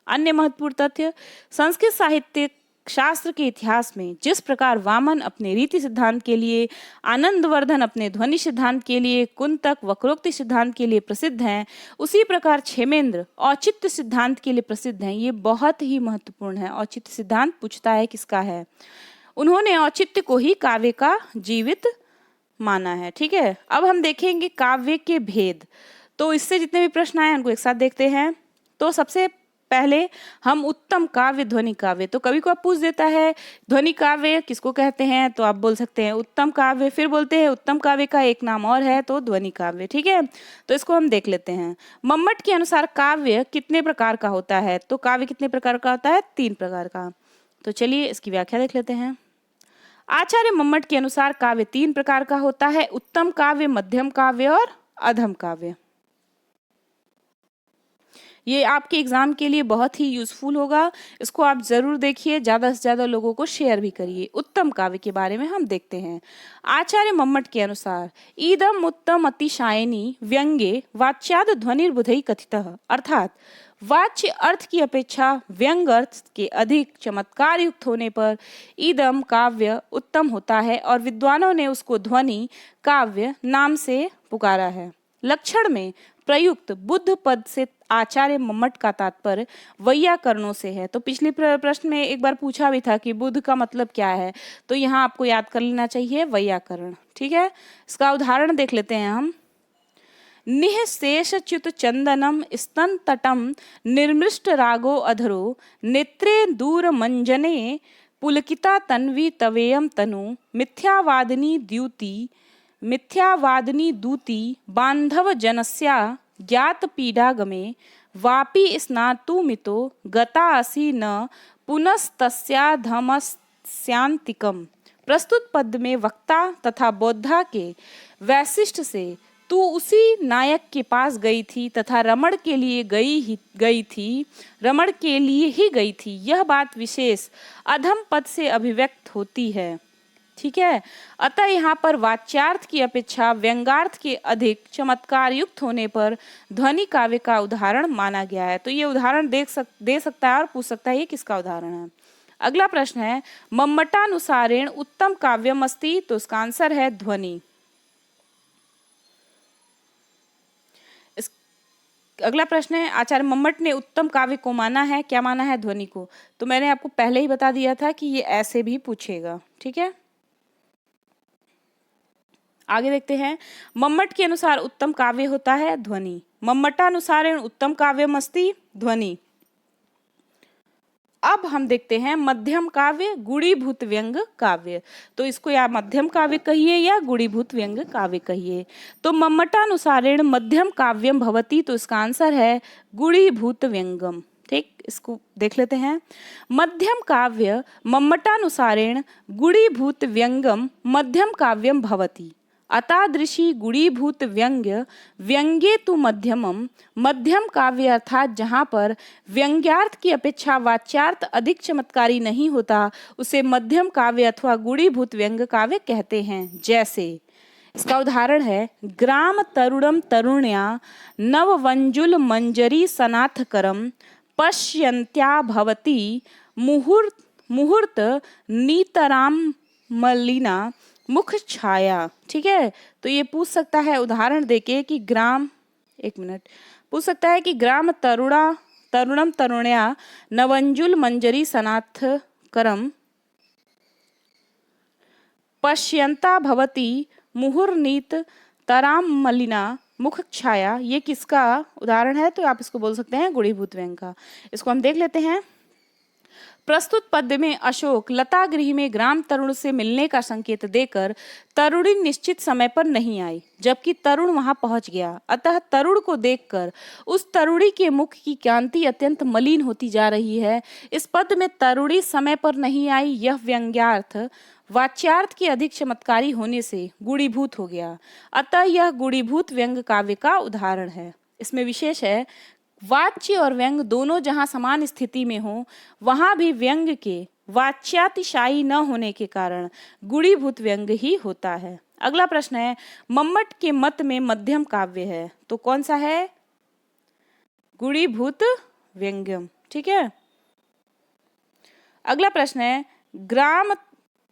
अन्य महत्वपूर्ण तथ्य, संस्कृत साहित्य शास्त्र के इतिहास में जिस प्रकार वामन अपने रीति सिद्धांत के लिए, आनंदवर्धन अपने ध्वनि सिद्धांत के लिए, कुंतक वक्रोक्ति सिद्धांत के लिए प्रसिद्ध हैं, उसी प्रकार क्षेमेंद्र औचित्य सिद्धांत के लिए प्रसिद्ध हैं। ये बहुत ही महत्वपूर्ण है। औचित्य सिद्धांत पूछता है किसका है, उन्होंने औचित्य को ही काव्य का जीवित माना है। ठीक है, अब हम देखेंगे काव्य के भेद। तो इससे जितने भी प्रश्न आए उनको एक साथ देखते हैं। तो सबसे पहले हम उत्तम काव्य, ध्वनि काव्य। तो कभी को पूछ देता है ध्वनि काव्य किसको कहते हैं, तो आप बोल सकते हैं उत्तम काव्य। फिर बोलते हैं उत्तम काव्य का एक नाम और है तो ध्वनि काव्य। ठीक है, तो इसको हम देख लेते हैं। मम्मट के अनुसार काव्य कितने प्रकार का होता है, तो काव्य कितने प्रकार का होता है, 3 प्रकार का। तो चलिए इसकी व्याख्या देख लेते हैं। आचार्य मम्मट के अनुसार काव्य 3 प्रकार का होता है, उत्तम काव्य, मध्यम काव्य और अधम काव्य। ये आपके एग्जाम के लिए बहुत ही यूजफुल होगा, इसको आप जरूर देखिए, ज्यादा से ज्यादा लोगों को शेयर भी करिए। उत्तम काव्य के बारे में हम देखते हैं। आचार्य मम्मट के अनुसार इदम उत्तम अतिशायनी व्यंग्ये वाच्याद ध्वनिर्बुधई कथितः, अर्थात वाच्य अर्थ की अपेक्षा व्यंग अर्थ के अधिक चमत्कार युक्त होने पर इदम काव्य उत्तम होता है और विद्वानों ने उसको ध्वनि काव्य नाम से पुकारा है। लक्षण में प्रयुक्त बुद्ध पद से आचार्य मम्मट का तात्पर्य वैयाकरणों से है। तो पिछले प्रश्न में एक बार पूछा भी था कि बुद्ध का मतलब क्या है, तो यहाँ आपको याद कर लेना चाहिए वैयाकरण। ठीक है, इसका उदाहरण देख लेते हैं हम। निःशेषच्युत चंदनम स्तन तटम निर्मृष्ट रागो अधरो नेत्रे दूर मंजने पुलकिता तन्वी तवेयम तनु मिथ्यावादिनी दूती बांधव जनस्या ज्ञात पीडागमे वापि स्नातुमितो गता असि न पुनस्तस्याधमस्यांतिकम प्रस्तुत पद में वक्ता तथा बोद्धा के वैशिष्ट से तू उसी नायक के पास गई थी तथा रमण के लिए गई थी, रमण के लिए ही गई थी, यह बात विशेष अधम पद से अभिव्यक्त होती है। ठीक है, अतः यहाँ पर वाच्यार्थ की अपेक्षा व्यंग्यार्थ के अधिक चमत्कार युक्त होने पर ध्वनि काव्य का उदाहरण माना गया है। तो ये उदाहरण दे सकता है और पूछ सकता है ये किसका उदाहरण है। अगला प्रश्न है, मम्मटानुसारेण उत्तम काव्यम अस्ति, तो इसका आंसर है ध्वनि। अगला प्रश्न है, आचार्य मम्मट ने उत्तम काव्य को माना है, क्या माना है? ध्वनि को। तो मैंने आपको पहले ही बता दिया था कि ये ऐसे भी पूछेगा। ठीक है, आगे देखते हैं। मम्मट के अनुसार उत्तम काव्य होता है ध्वनि। मम्मटानुसारेण उत्तम काव्यम अस्ति, ध्वनि। अब हम देखते हैं मध्यम काव्य, गुणीभूत व्यंग काव्य। तो इसको या मध्यम काव्य कहिए या गुणीभूत व्यंग काव्य कहिए। तो मम्मटानुसारेण मध्यम काव्यम भवति, तो इसका आंसर है गुणीभूत व्यंगम। ठीक, इसको देख लेते हैं। मध्यम काव्य मम्मटानुसारेण गुणीभूत व्यंगम मध्यम काव्यम भवति। अतादृशी गुणीभूत व्यंग्य व्यंग्ये तु मध्यमम, मध्यम काव्य अर्थात जहाँ पर व्यंग्यार्थ की अपेक्षा वाच्यार्थ अधिक चमत्कारी नहीं होता, उसे मध्यम काव्य अथवा गुणीभूत व्यंग्य काव्य कहते हैं। जैसे इसका उदाहरण है, ग्राम तरुणम तरुण्या नववंजुल मंजरी सनाथकरम पश्यन्त्या भवती मुहूर्त नीतराम मलिना मुख छाया। ठीक है, तो ये पूछ सकता है उदाहरण देके कि पूछ सकता है कि ग्राम तरुणम तरुण्या नवंजुल मंजरी सनाथ करम पश्यंता भवती मुहुर्नीत तराम मलिना मुख छाया, ये किसका उदाहरण है? तो आप इसको बोल सकते हैं गुणीभूत व्यंग का। इसको हम देख लेते हैं। प्रस्तुत पद्य में अशोक लता गृह में ग्राम तरुण से मिलने का संकेत देकर तरुणी निश्चित समय पर नहीं आई, जबकि तरुण वहां पहुंच गया। अतः तरुण को देखकर उस तरुणी के मुख की कांति अत्यंत मलिन होती जा रही है। इस पद में तरुणी समय पर नहीं आई, यह व्यंग्यार्थ वाच्यार्थ की अधिक चमत्कारी होने से गुणीभूत हो गया। अतः यह गुणीभूत व्यंग काव्य का उदाहरण है। इसमें विशेष है, वाच्य और व्यंग दोनों जहां समान स्थिति में हो, वहां भी व्यंग के वाच्यातिशायी न होने के कारण गुणीभूत व्यंग ही होता है। अगला प्रश्न है, मम्मट के मत में मध्यम काव्य है, तो कौन सा है? गुणीभूत व्यंग्यम। ठीक है, अगला प्रश्न है,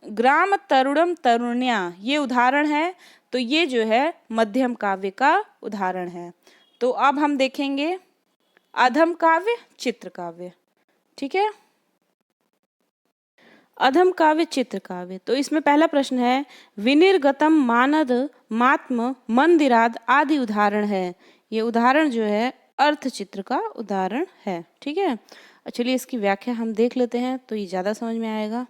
ग्राम तरुणम तरुण्या, ये उदाहरण है, तो ये जो है मध्यम काव्य का उदाहरण है। तो अब हम देखेंगे अधम काव्य, चित्र काव्य। ठीक है, अधम काव्य, चित्र काव्य। तो इसमें पहला प्रश्न है, विनिर्गतम मानद मात्म मंदिराद आदि उदाहरण है। ये उदाहरण जो है अर्थ चित्र का उदाहरण है। ठीक है, चलिए इसकी व्याख्या हम देख लेते हैं, तो ये ज्यादा समझ में आएगा।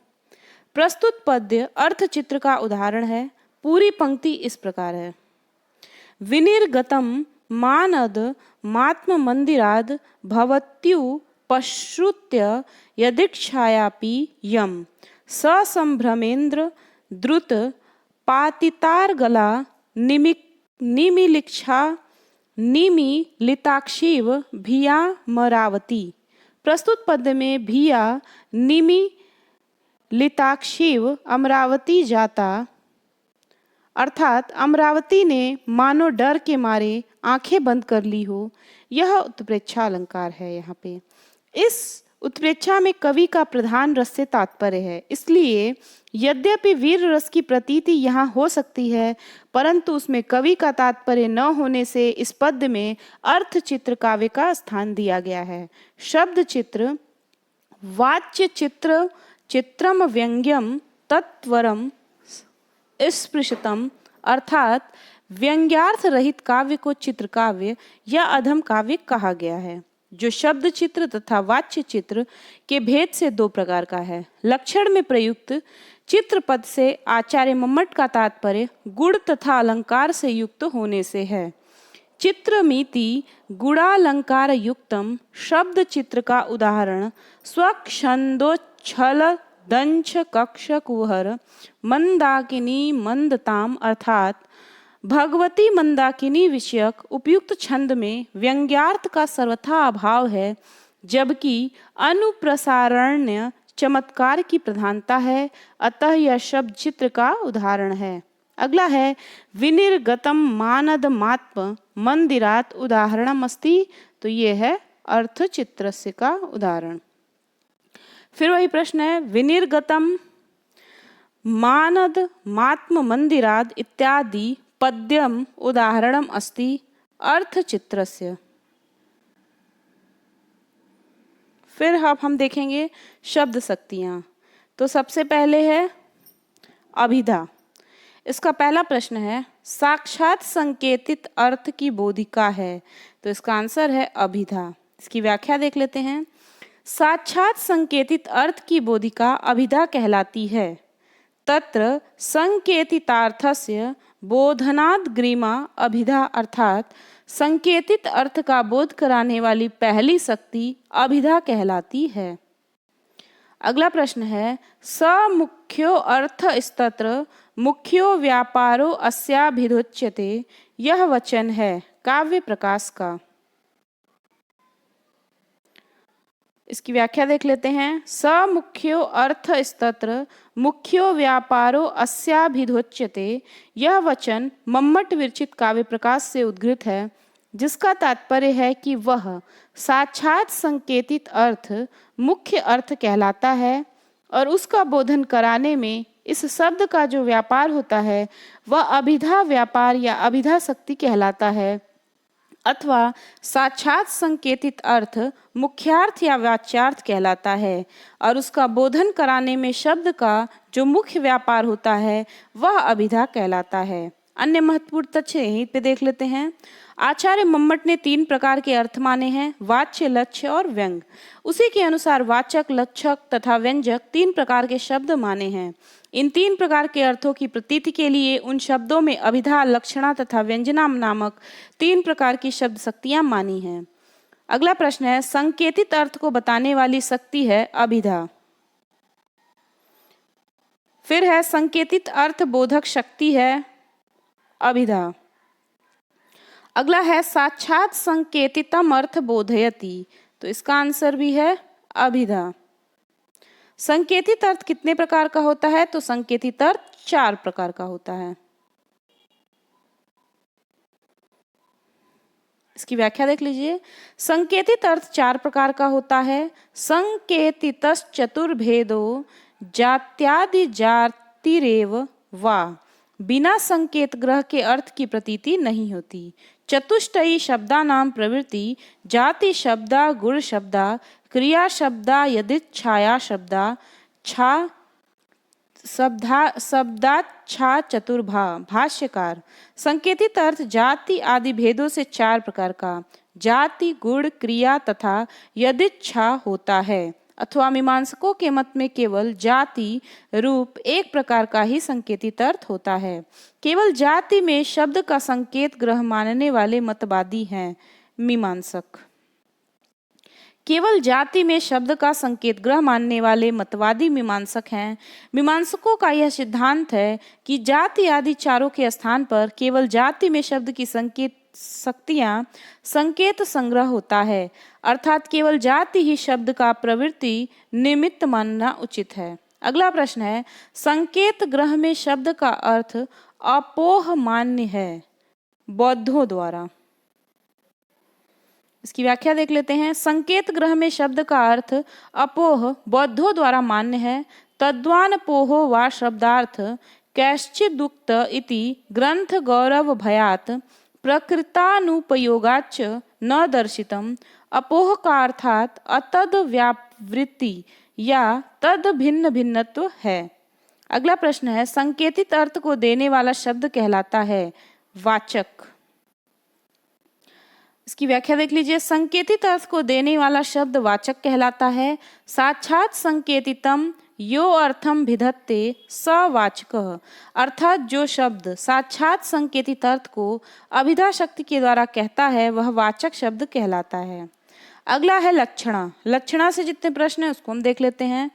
प्रस्तुत पद्य अर्थ चित्र का उदाहरण है। पूरी पंक्ति इस प्रकार है, विनिर्गतम मानद मात्म मंदिराद भवत्यु पश्रुत्य यदीक्षायापि यम ससंभ्रमेन्द्र द्रुत पातितार्गला निमिलिताक्षीव भिया मरावती। प्रस्तुत पद्य में भिया निमिलिताक्षीव अमरावती जाता, अर्थात अमरावती ने मानो डर के मारे आंखें बंद कर ली हो, यह उत्प्रेक्षा अलंकार है। यहाँ पे इस उत्प्रेक्षा में कवि का प्रधान रस से तात्पर्य है, इसलिए यद्यपि वीर रस की प्रतीति यहाँ हो सकती है, परंतु उसमें कवि का तात्पर्य न होने से इस पद्य में अर्थ चित्र काव्य का स्थान दिया गया है। शब्द चित्र, वाच्य चित्र, चित्रम व्यंग्यम तत्वरम स्पृशतम, अर्थात व्यंग्यार्थ रहित काव्य को चित्र काव्य या अधम काव्य कहा गया है, जो शब्द चित्र तथा वाच्य चित्र के भेद से दो प्रकार का है। लक्षण में प्रयुक्त चित्र पद से आचार्य मम्मट का तात्पर्य गुण तथा अलंकार से युक्त होने से है। चित्रमिति गुणालंकार युक्तम शब्द चित्र का उदाहरण स्वच्छंदोच्छल दंश कक्ष कुहर मंदाकिनी मंदताम अर्थात भगवती मंदाकिनी विषयक उपयुक्त छंद में व्यंग्यार्थ का सर्वथा अभाव है, जबकि अनुप्रसारण्य चमत्कार की प्रधानता है, अतः यह शब्द चित्र का उदाहरण है। अगला है विनिर्गतम मानदमात्म मंदिरात उदाहरणम अस्ति, तो ये है अर्थ चित्रस्य का उदाहरण। फिर वही प्रश्न है विनिर्गतम मानद मात्म मंदिराद इत्यादि पद्यम उदाहरणम अस्ति अर्थ चित्रस्य। फिर अब हम देखेंगे शब्द शक्तियां। तो सबसे पहले है अभिधा। इसका पहला प्रश्न है साक्षात संकेतित अर्थ की बोधिका है, तो इसका आंसर है अभिधा। इसकी व्याख्या देख लेते हैं। साक्षात संकेतित अर्थ की बोधिका अभिधा कहलाती है। तत्र संकेतितार्थस्य बोधनाद ग्रीमा अभिधा, अर्थात संकेतित अर्थ का बोध कराने वाली पहली शक्ति अभिधा कहलाती है। अगला प्रश्न है स मुख्यो अर्थ स्तत्र मुख्यो व्यापारो अस्याभिधोच्यते, यह वचन है काव्य प्रकाश का। इसकी व्याख्या देख लेते हैं। स मुख्यो अर्थ स्तत्र मुख्यो व्यापारो अस्याभिधोच्यते, यह वचन मम्मट विरचित काव्य प्रकाश से उद्घृत है, जिसका तात्पर्य है कि वह साक्षात संकेतित अर्थ मुख्य अर्थ कहलाता है और उसका बोधन कराने में इस शब्द का जो व्यापार होता है वह अभिधा व्यापार या अभिधा शक्ति कहलाता है, अथवा साक्षात संकेतित अर्थ मुख्यार्थ या वाच्यार्थ कहलाता है और उसका बोधन कराने में शब्द का जो मुख्य व्यापार होता है वह अभिधा कहलाता है। अन्य महत्वपूर्ण तथ्य यहीं पे देख लेते हैं। आचार्य मम्मट ने 3 प्रकार के अर्थ माने हैं, वाच्य, लक्ष्य और व्यंग। उसी के अनुसार वाचक, लक्षक तथा व्यंजक 3 प्रकार के शब्द माने हैं। इन 3 प्रकार के अर्थों की प्रतीति के लिए उन शब्दों में अभिधा, लक्षणा तथा व्यंजना नामक 3 प्रकार की शब्द शक्तियां मानी हैं। अगला प्रश्न है संकेतित अर्थ को बताने वाली शक्ति है अभिधा। फिर है संकेतित अर्थ बोधक शक्ति है अभिधा। अगला है साक्षात संकेतितम अर्थ बोधयति, तो इसका आंसर भी है अभिधा। संकेतित अर्थ कितने प्रकार का होता है? तो संकेतित अर्थ 4 प्रकार का होता है। इसकी व्याख्या देख लीजिए। संकेतित अर्थ 4 प्रकार का होता है। संकेतितस् चतुर्भेदो जात्यादि जातिरेव वा, बिना संकेत ग्रह के अर्थ की प्रतीति नहीं होती। चतुष्टयी शब्दानां प्रवृत्ति जाति शब्दा गुण शब्दा क्रिया शब्दा यदिच्छाया शब्दा छा शब्दाच्छा चतुर्भा। भाष्यकार संकेतित अर्थ जाति आदि भेदों से 4 प्रकार का जाति, गुण, क्रिया तथा यदिच्छा होता है, अथवा मीमांसकों के मत में केवल जाति रूप एक प्रकार का ही संकेतित अर्थ होता है। केवल जाति में शब्द का संकेत ग्रह मानने वाले मतवादी हैं मीमांसक। केवल जाति में शब्द का संकेत ग्रह मानने वाले मतवादी मीमांसक हैं। मीमांसकों का यह सिद्धांत है कि जाति आदि चारों के स्थान पर केवल जाति में शब्द की संकेत शक्तियां संकेत संग्रह होता है, अर्थात केवल जाति ही शब्द का प्रवृत्ति निमित्त मानना उचित है। अगला प्रश्न है संकेत ग्रह में शब्द का अर्थ अपोह मान्य है बौद्धों द्वारा। इसकी व्याख्या देख लेते हैं। संकेत ग्रह में शब्द का अर्थ अपोह बौद्धों द्वारा मान्य है। तद्वान पोहो वा शब्दार्थ कैश्चिदुक्त इति ग्रंथ गौरव भयात प्रकृतानुपयोगाच्च न दर्शितम। अपोह का अर्थात अतद व्यावृत्ति या तद भिन्न भिन्नत्व है। अगला प्रश्न है संकेतित अर्थ को देने वाला शब्द कहलाता है वाचक। इसकी व्याख्या देख लीजिए। संकेतित अर्थ को देने वाला शब्द वाचक कहलाता है। साक्षात संकेतितम यो अर्थम भिधत्ते स वाचकः, अर्थात जो शब्द साक्षात संकेतित अर्थ को अभिधा शक्ति के द्वारा कहता है वह वाचक शब्द कहलाता है। अगला है लक्षणा। लक्षणा से जितने प्रश्न हैं उसको हम देख लेते हैं।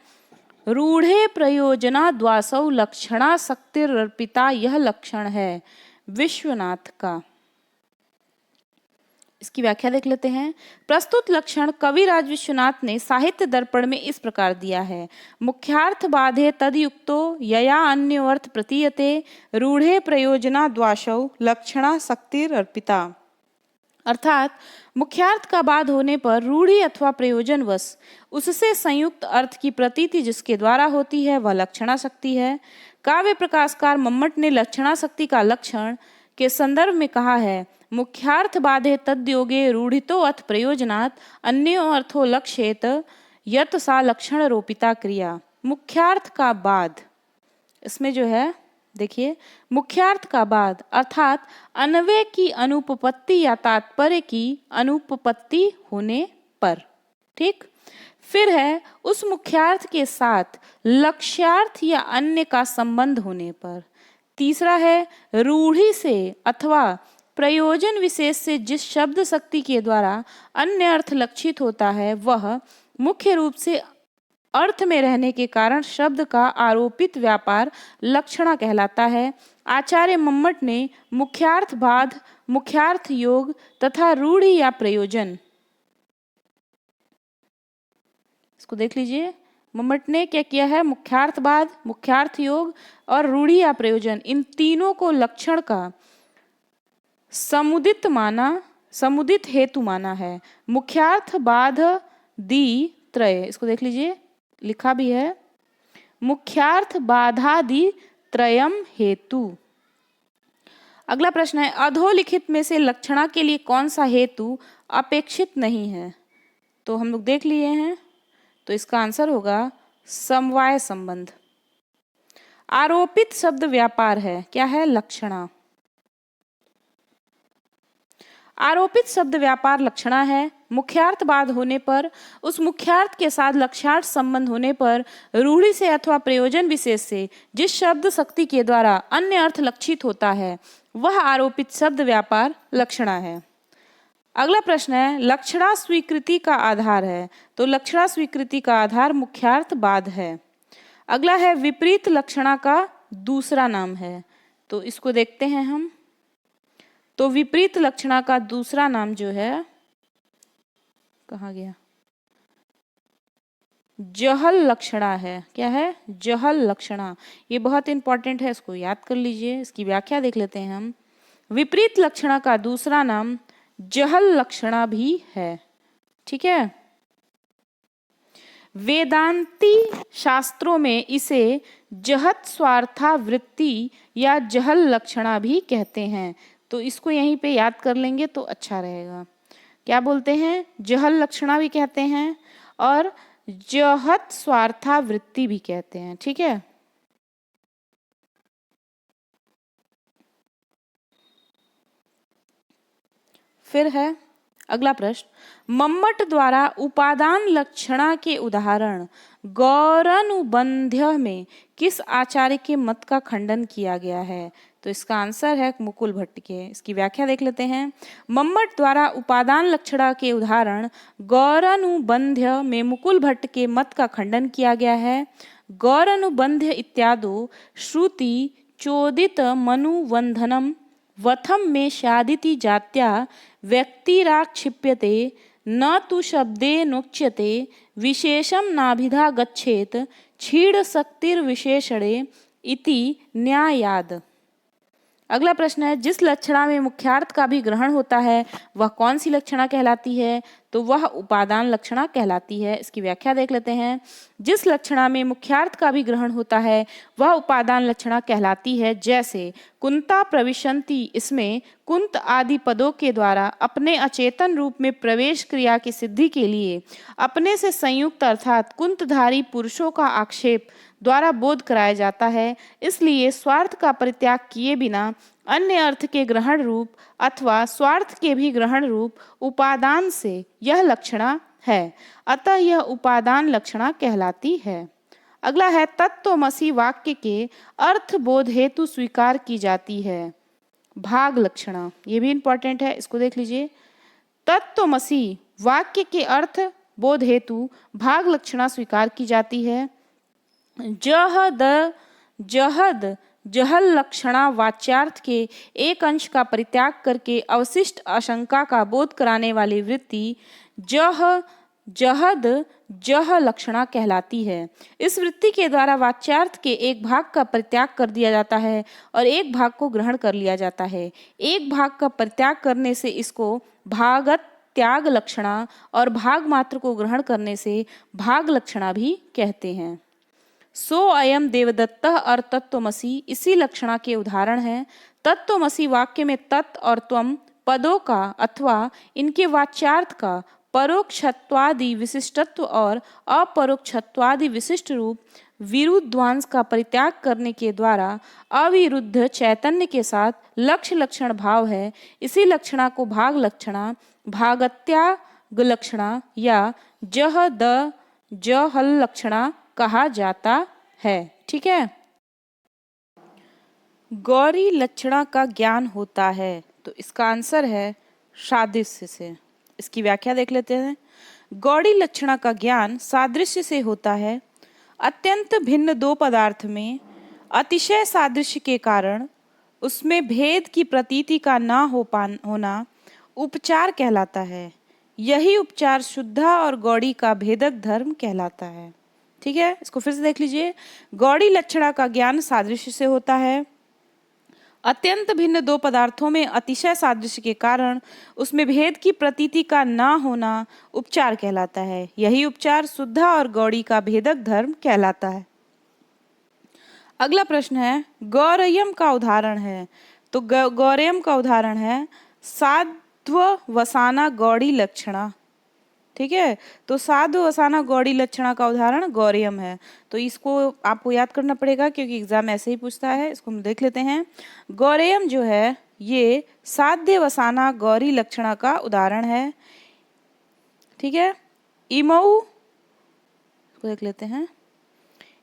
रूढ़े प्रयोजना द्वासौ लक्षणा शक्तिरर्पिता, यह लक्षण है विश्वनाथ का। इसकी व्याख्या देख लेते हैं। प्रस्तुत लक्षण कविराज विश्वनाथ ने साहित्य दर्पण में इस प्रकार दिया है। मुख्यार्थ बाधे तदयुक्तो यया अन्योर्थ प्रतीयते रूढ़े प्रयोजना द्वाशौ लक्षणा शक्तिर अर्पिता। अर्थात मुख्यार्थ का बाध होने पर रूढ़ी अथवा प्रयोजनवश उससे संयुक्त अर्थ की प्रतीति जिसके द्वारा होती है वह लक्षणा शक्ति है। काव्य प्रकाशकार मम्मट ने लक्षणा शक्ति का लक्षण के संदर्भ में कहा है, मुख्यार्थ बाधे तद्योगे रूढ़ितो अथ प्रयोजनात् अन्यो अर्थो लक्ष्येत यत सा लक्षण रोपिता क्रिया। मुख्यार्थ का बाध, इसमें जो है देखिए, मुख्यार्थ का बाद अर्थात अन्वय की अनुपपत्ति या तात्पर्य की अनुपपत्ति होने पर। ठीक, फिर है उस मुख्यार्थ के साथ लक्ष्यार्थ या अन्य का संबंध होने पर। तीसरा है रूढ़ी से अथवा प्रयोजन विशेष से जिस शब्द शक्ति के द्वारा अन्य अर्थ लक्षित होता है वह मुख्य रूप से अर्थ में रहने के कारण शब्द का आरोपित व्यापार लक्षणा कहलाता है। आचार्य मम्मट ने मुख्यार्थ बाध, मुख्यार्थ योग तथा रूढ़ी या प्रयोजन, इसको देख लीजिए, मम्मट ने क्या किया है, मुख्यार्थ बाध, मुख्यार्थ योग और रूढ़ी या प्रयोजन, इन तीनों को लक्षण का समुदित हेतु माना है। मुख्यार्थ बाध दी त्रय, इसको देख लीजिए, लिखा भी है, मुख्यार्थ बाधादि त्रयम हेतु। अगला प्रश्न है, अधोलिखित में से लक्षणा के लिए कौन सा हेतु अपेक्षित नहीं है? तो हम लोग देख लिए हैं, तो इसका आंसर होगा समवाय संबंध। आरोपित शब्द व्यापार है, क्या है? लक्षणा। आरोपित शब्द व्यापार लक्षणा है। मुख्यार्थ बाद होने पर, उस मुख्यार्थ के साथ लक्ष्यार्थ संबंध होने पर, रूढ़ी से अथवा प्रयोजन विशेष से जिस शब्द शक्ति के द्वारा अन्य अर्थ लक्षित होता है वह आरोपित शब्द व्यापार लक्षणा है। अगला प्रश्न है, लक्षणा स्वीकृति का आधार है, तो लक्षणा स्वीकृति का आधार मुख्यार्थ बाद है। अगला है, विपरीत लक्षणा का दूसरा नाम है, तो इसको देखते हैं हम। तो विपरीत लक्षणा का दूसरा नाम जो है, कहाँ गया, जहल लक्षणा है। क्या है? जहल लक्षणा। ये बहुत इंपॉर्टेंट है, इसको याद कर लीजिए। इसकी व्याख्या देख लेते हैं हम। विपरीत लक्षणा का दूसरा नाम जहल लक्षणा भी है। ठीक है, वेदांती शास्त्रों में इसे जहत स्वार्था वृत्ति या जहल लक्षणा भी कहते हैं, तो इसको यहीं पे याद कर लेंगे तो अच्छा रहेगा। क्या बोलते हैं? जहल लक्षणा भी कहते हैं और जहत स्वार्था वृत्ति भी कहते हैं। ठीक है, फिर है अगला प्रश्न, मम्मट द्वारा उपादान लक्षणा के उदाहरण गौरानुबंध्य में किस आचार्य के मत का खंडन किया गया है? तो इसका आंसर है मुकुल भट्ट के। इसकी व्याख्या देख लेते हैं। मम्मट द्वारा उपादान लक्षणा के उदाहरण गौरानुबंध्य में मुकुल भट्ट के मत का खंडन किया गया है। गौरानुबंध्य इत्यादो श्रुति चोदित मनुवंधनम वथम में शादिति जात्या व्यक्तिराक्षिप्यते न तु शब्दे नोच्यते विशेषम नाभिधा गच्छेत क्षीण शक्तिर्विशेषणे इति न्यायाद। अगला प्रश्न है, जिस लक्षणा में मुख्यार्थ का भी ग्रहण होता है वह कौन सी लक्षणा कहलाती है? तो वह उपादान लक्षणा कहलाती है। इसकी व्याख्या देख लेते हैं। जिस लक्षणा में मुख्यार्थ का भी ग्रहण होता है वह उपादान लक्षणा कहलाती है। जैसे कुंता प्रविशन्ति, इसमें कुंत आदि पदों के द्वारा अपने अचेतन रूप में प्रवेश क्रिया की सिद्धि के लिए अपने से संयुक्त अर्थात कुंतधारी पुरुषों का आक्षेप द्वारा बोध कराया जाता है। इसलिए स्वार्थ का परित्याग किए बिना अन्य अर्थ के ग्रहण रूप अथवा स्वार्थ के भी ग्रहण रूप उपादान से यह लक्षणा है, अतः यह उपादान लक्षणा कहलाती है। अगला है, तत्त्वमसि वाक्य के अर्थ बोध हेतु स्वीकार की जाती है भाग लक्षणा। ये भी इंपॉर्टेंट है, इसको देख लीजिए। तत्त्वमसि वाक्य के अर्थ बोध हेतु भाग लक्षणा स्वीकार की जाती है। जहद जहद जहल लक्षणा वाच्यार्थ के एक अंश का परित्याग करके अवशिष्ट आशंका का बोध कराने वाली वृत्ति जह जहद जह लक्षणा कहलाती है। इस वृत्ति के द्वारा वाच्यार्थ के एक भाग का परित्याग कर दिया जाता है और एक भाग को ग्रहण कर लिया जाता है। एक भाग का परित्याग करने से इसको भागत त्याग लक्षणा और भाग मात्र को ग्रहण करने से भाग लक्षणा भी कहते हैं। सो अयम देवदत्त और तत्त्वमसि इसी लक्षणा के उदाहरण हैं। तत्त्वमसि वाक्य में तत् और त्वम पदों का अथवा इनके वाच्यार्थ का परोक्षत्वादि विशिष्टत्व और अपरोक्षत्वादि विशिष्ट रूप विरुद्धांश का परित्याग करने के द्वारा अविरुद्ध चैतन्य के साथ लक्ष्य लक्षण भाव है। इसी लक्षणा को भाग लक्षणा, भागत्याग लक्षणा या जह द जहल लक्षणा कहा जाता है। ठीक है। गौरी लक्षणा का ज्ञान होता है, तो इसका आंसर है सादृश्य से। इसकी व्याख्या देख लेते हैं। गौड़ी लक्षणा का ज्ञान सादृश्य से होता है। अत्यंत भिन्न दो पदार्थ में अतिशय सादृश्य के कारण उसमें भेद की प्रतीति का होना उपचार कहलाता है। यही उपचार शुद्धा और गौड़ी का भेदक धर्म कहलाता है। ठीक है, इसको फिर से देख लीजिए। गौड़ी लक्षणा का ज्ञान सादृश्य से होता है। अत्यंत भिन्न दो पदार्थों में अतिशय सादृश्य के कारण उसमें भेद की प्रतीति का ना होना उपचार कहलाता है। यही उपचार शुद्धा और गौड़ी का भेदक धर्म कहलाता है। अगला प्रश्न है, गौरयम का उदाहरण है। तो गौरयम का उदाहरण है साध्ववसाना गौड़ी लक्षणा। ठीक है, तो साध्ववसाना गौड़ी लक्षणा का उदाहरण गौरयम है। तो इसको आपको याद करना पड़ेगा क्योंकि एग्जाम ऐसे ही पूछता है। इसको हम देख लेते हैं। गौरयम जो है ये साध्यवसाना गौरी लक्षणा का उदाहरण है। ठीक है। इमऊ को देख लेते हैं।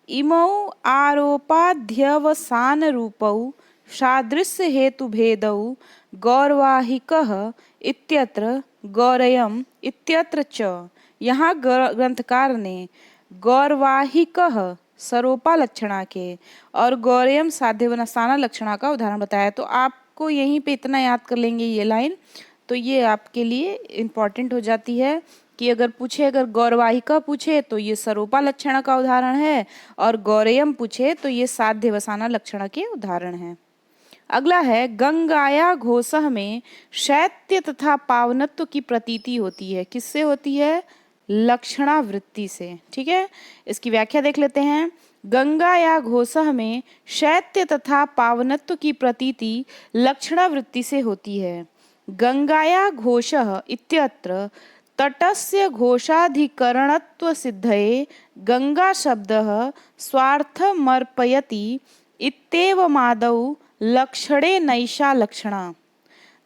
इमऊ आरोपाध्यवसान रूपऊ सादृश्य हेतु भेदऊ गौरवाहिकः इत्यत्र गौरयम इत्यत्र च। यहाँ ग्रंथकार ने गौरवाहिकः सरोपा लक्षणा के और गौरयम साध्यवसाना लक्षणा का उदाहरण बताया। तो आपको यहीं पे इतना याद कर लेंगे ये लाइन, तो ये आपके लिए इम्पॉर्टेंट हो जाती है कि अगर पूछे, अगर गौरवाहिका पूछे तो ये सरोपा लक्षणा का उदाहरण है और गौरयम पूछे तो ये साध्यवसाना लक्षणा के उदाहरण है। अगला है, गंगाया घोषः में शैत्य तथा पावनत्व की प्रतीति होती है। किससे होती है? लक्षणावृत्ति से। ठीक है, इसकी व्याख्या देख लेते हैं। गंगा या घोषः में शैत्य तथा पावनत्व की प्रतीति लक्षणावृत्ति से होती है। गंगाया घोषः इत्यत्र तटस्य घोषाधिकरणत्व सिद्धये गंगा शब्दः स्वार्थमर्पयति इत्येवमादौ लक्षणे नैषा लक्षणा।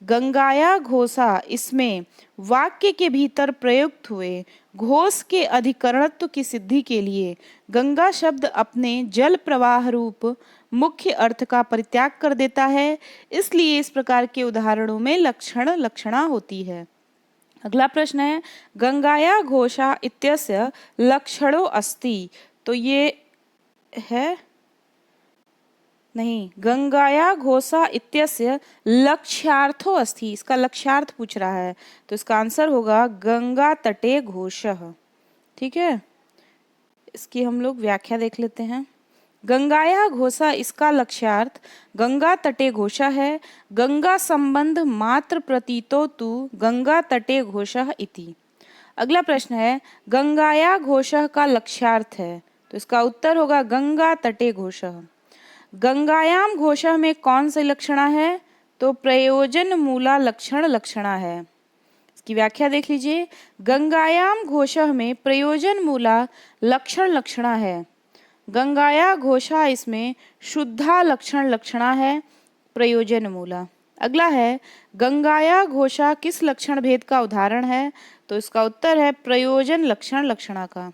गंगाया घोषा इसमें वाक्य के भीतर प्रयुक्त हुए घोष के अधिकरणत्व की सिद्धि के लिए गंगा शब्द अपने जल प्रवाह रूप मुख्य अर्थ का परित्याग कर देता है। इसलिए इस प्रकार के उदाहरणों में लक्षण लक्षणा होती है। अगला प्रश्न है, गंगाया घोषा इत्यस्य लक्षणो अस्ति। तो ये है नहीं, गंगाया घोषा इत्यस्य लक्ष्यार्थो अस्ति। इसका लक्ष्यार्थ पूछ रहा है, तो इसका आंसर होगा गंगा तटे घोषः। ठीक है, इसकी हम लोग व्याख्या देख लेते हैं। गंगाया घोषा इसका लक्ष्यार्थ गंगा तटे घोषा है। गंगा संबंध मात्र प्रतीतो तु गंगा तटे घोषः इति। अगला प्रश्न है, गंगाया घोषः का लक्ष्यार्थ है, तो इसका उत्तर होगा गंगा तटे घोषः। गंगायाम घोषः में कौन सी लक्षणा है? तो प्रयोजन मूला लक्षण लक्षणा है। इसकी व्याख्या देख लीजिए। गंगायाम घोषः में प्रयोजन मूला लक्षण लक्षणा है। गंगाया घोषा इसमें शुद्धा लक्षण लक्षणा है, प्रयोजन मूला। अगला है, गंगाया घोषा किस लक्षण भेद का उदाहरण है? तो इसका उत्तर है प्रयोजन लक्षण लक्षणा का।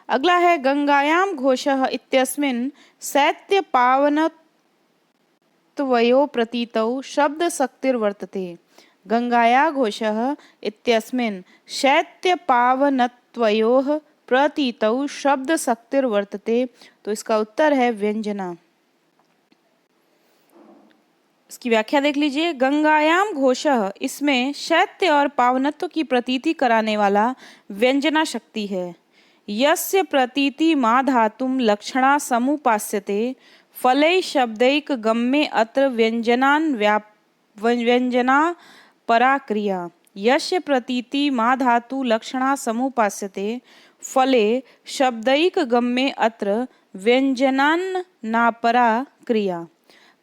अगला है, गंगायाम घोषः इत्यस्मिन् शैत्य पावनत्वयो प्रतीतौ शब्द शक्तिर्वर्तते। गंगाया घोषः इत्यस्मिन् शैत्य पावनत्वयोः प्रतीतौ शब्द शक्तिर वर्तते, तो इसका उत्तर है व्यंजना। इसकी व्याख्या देख लीजिए। गंगायाम घोषः, इसमें शैत्य और पावनत्व की प्रतीति कराने वाला व्यंजना शक्ति है। यस्य प्रतीति मा धातुम लक्षणा समुपास्यते, फलै शब्दैक गम्ये अत्र व्यंजना परा क्रिया। यस्य प्रतीति मा धातु लक्षणा समुपास्यते, फले शब्दैक गम्ये अत्र व्यंजनान्नापरा क्रिया।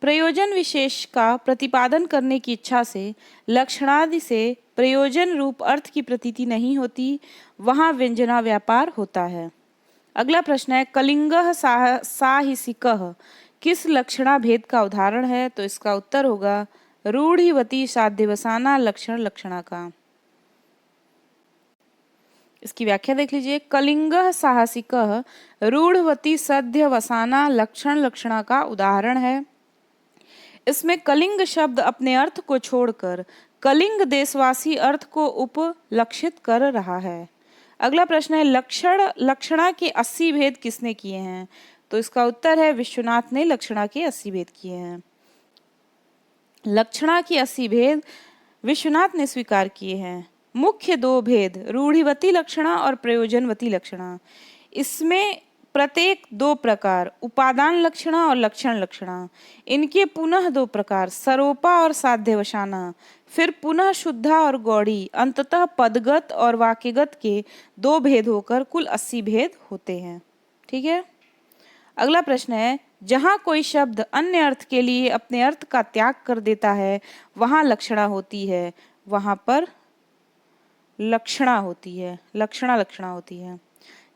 प्रयोजन विशेष का प्रतिपादन करने की इच्छा से लक्षणादि से प्रयोजन रूप अर्थ की प्रतीति नहीं होती, वहाँ व्यंजना व्यापार होता है। अगला प्रश्न है, कलिंगः साहिसिकः किस लक्षणा भेद का उदाहरण है? तो इसका उत्तर होगा रूढ़िवती साध्यवसाना लक्षण लक्षणा का। इसकी व्याख्या देख लीजिए। कलिंगः साहसिकः रूढ़वती सध्यवसाना लक्षण लक्षणा का उदाहरण है। इसमें कलिंग शब्द अपने अर्थ को छोड़कर कलिंग देशवासी अर्थ को उपलक्षित कर रहा है। अगला प्रश्न है, लक्षणा के 80 भेद किसने किए हैं? तो इसका उत्तर है विश्वनाथ ने लक्षणा के 80 भेद किए हैं। लक्षणा के 80 भेद विश्वनाथ ने स्वीकार किए हैं। मुख्य 2 भेद रूढ़िवती लक्षणा और प्रयोजनवती लक्षणा। इसमें प्रत्येक 2 प्रकार उपादान लक्षणा और लक्षण लक्षणा। इनके पुनः 2 प्रकार सरोपा और साध्यवसाना, फिर पुनः शुद्धा और गौड़ी, अंततः पदगत और वाक्यगत के 2 भेद होकर कुल 80 भेद होते हैं। ठीक है। अगला प्रश्न है, जहाँ कोई शब्द अन्य अर्थ के लिए अपने अर्थ का त्याग कर देता है वहाँ लक्षणा होती है, वहाँ पर लक्षणा होती है, लक्षणा होती है।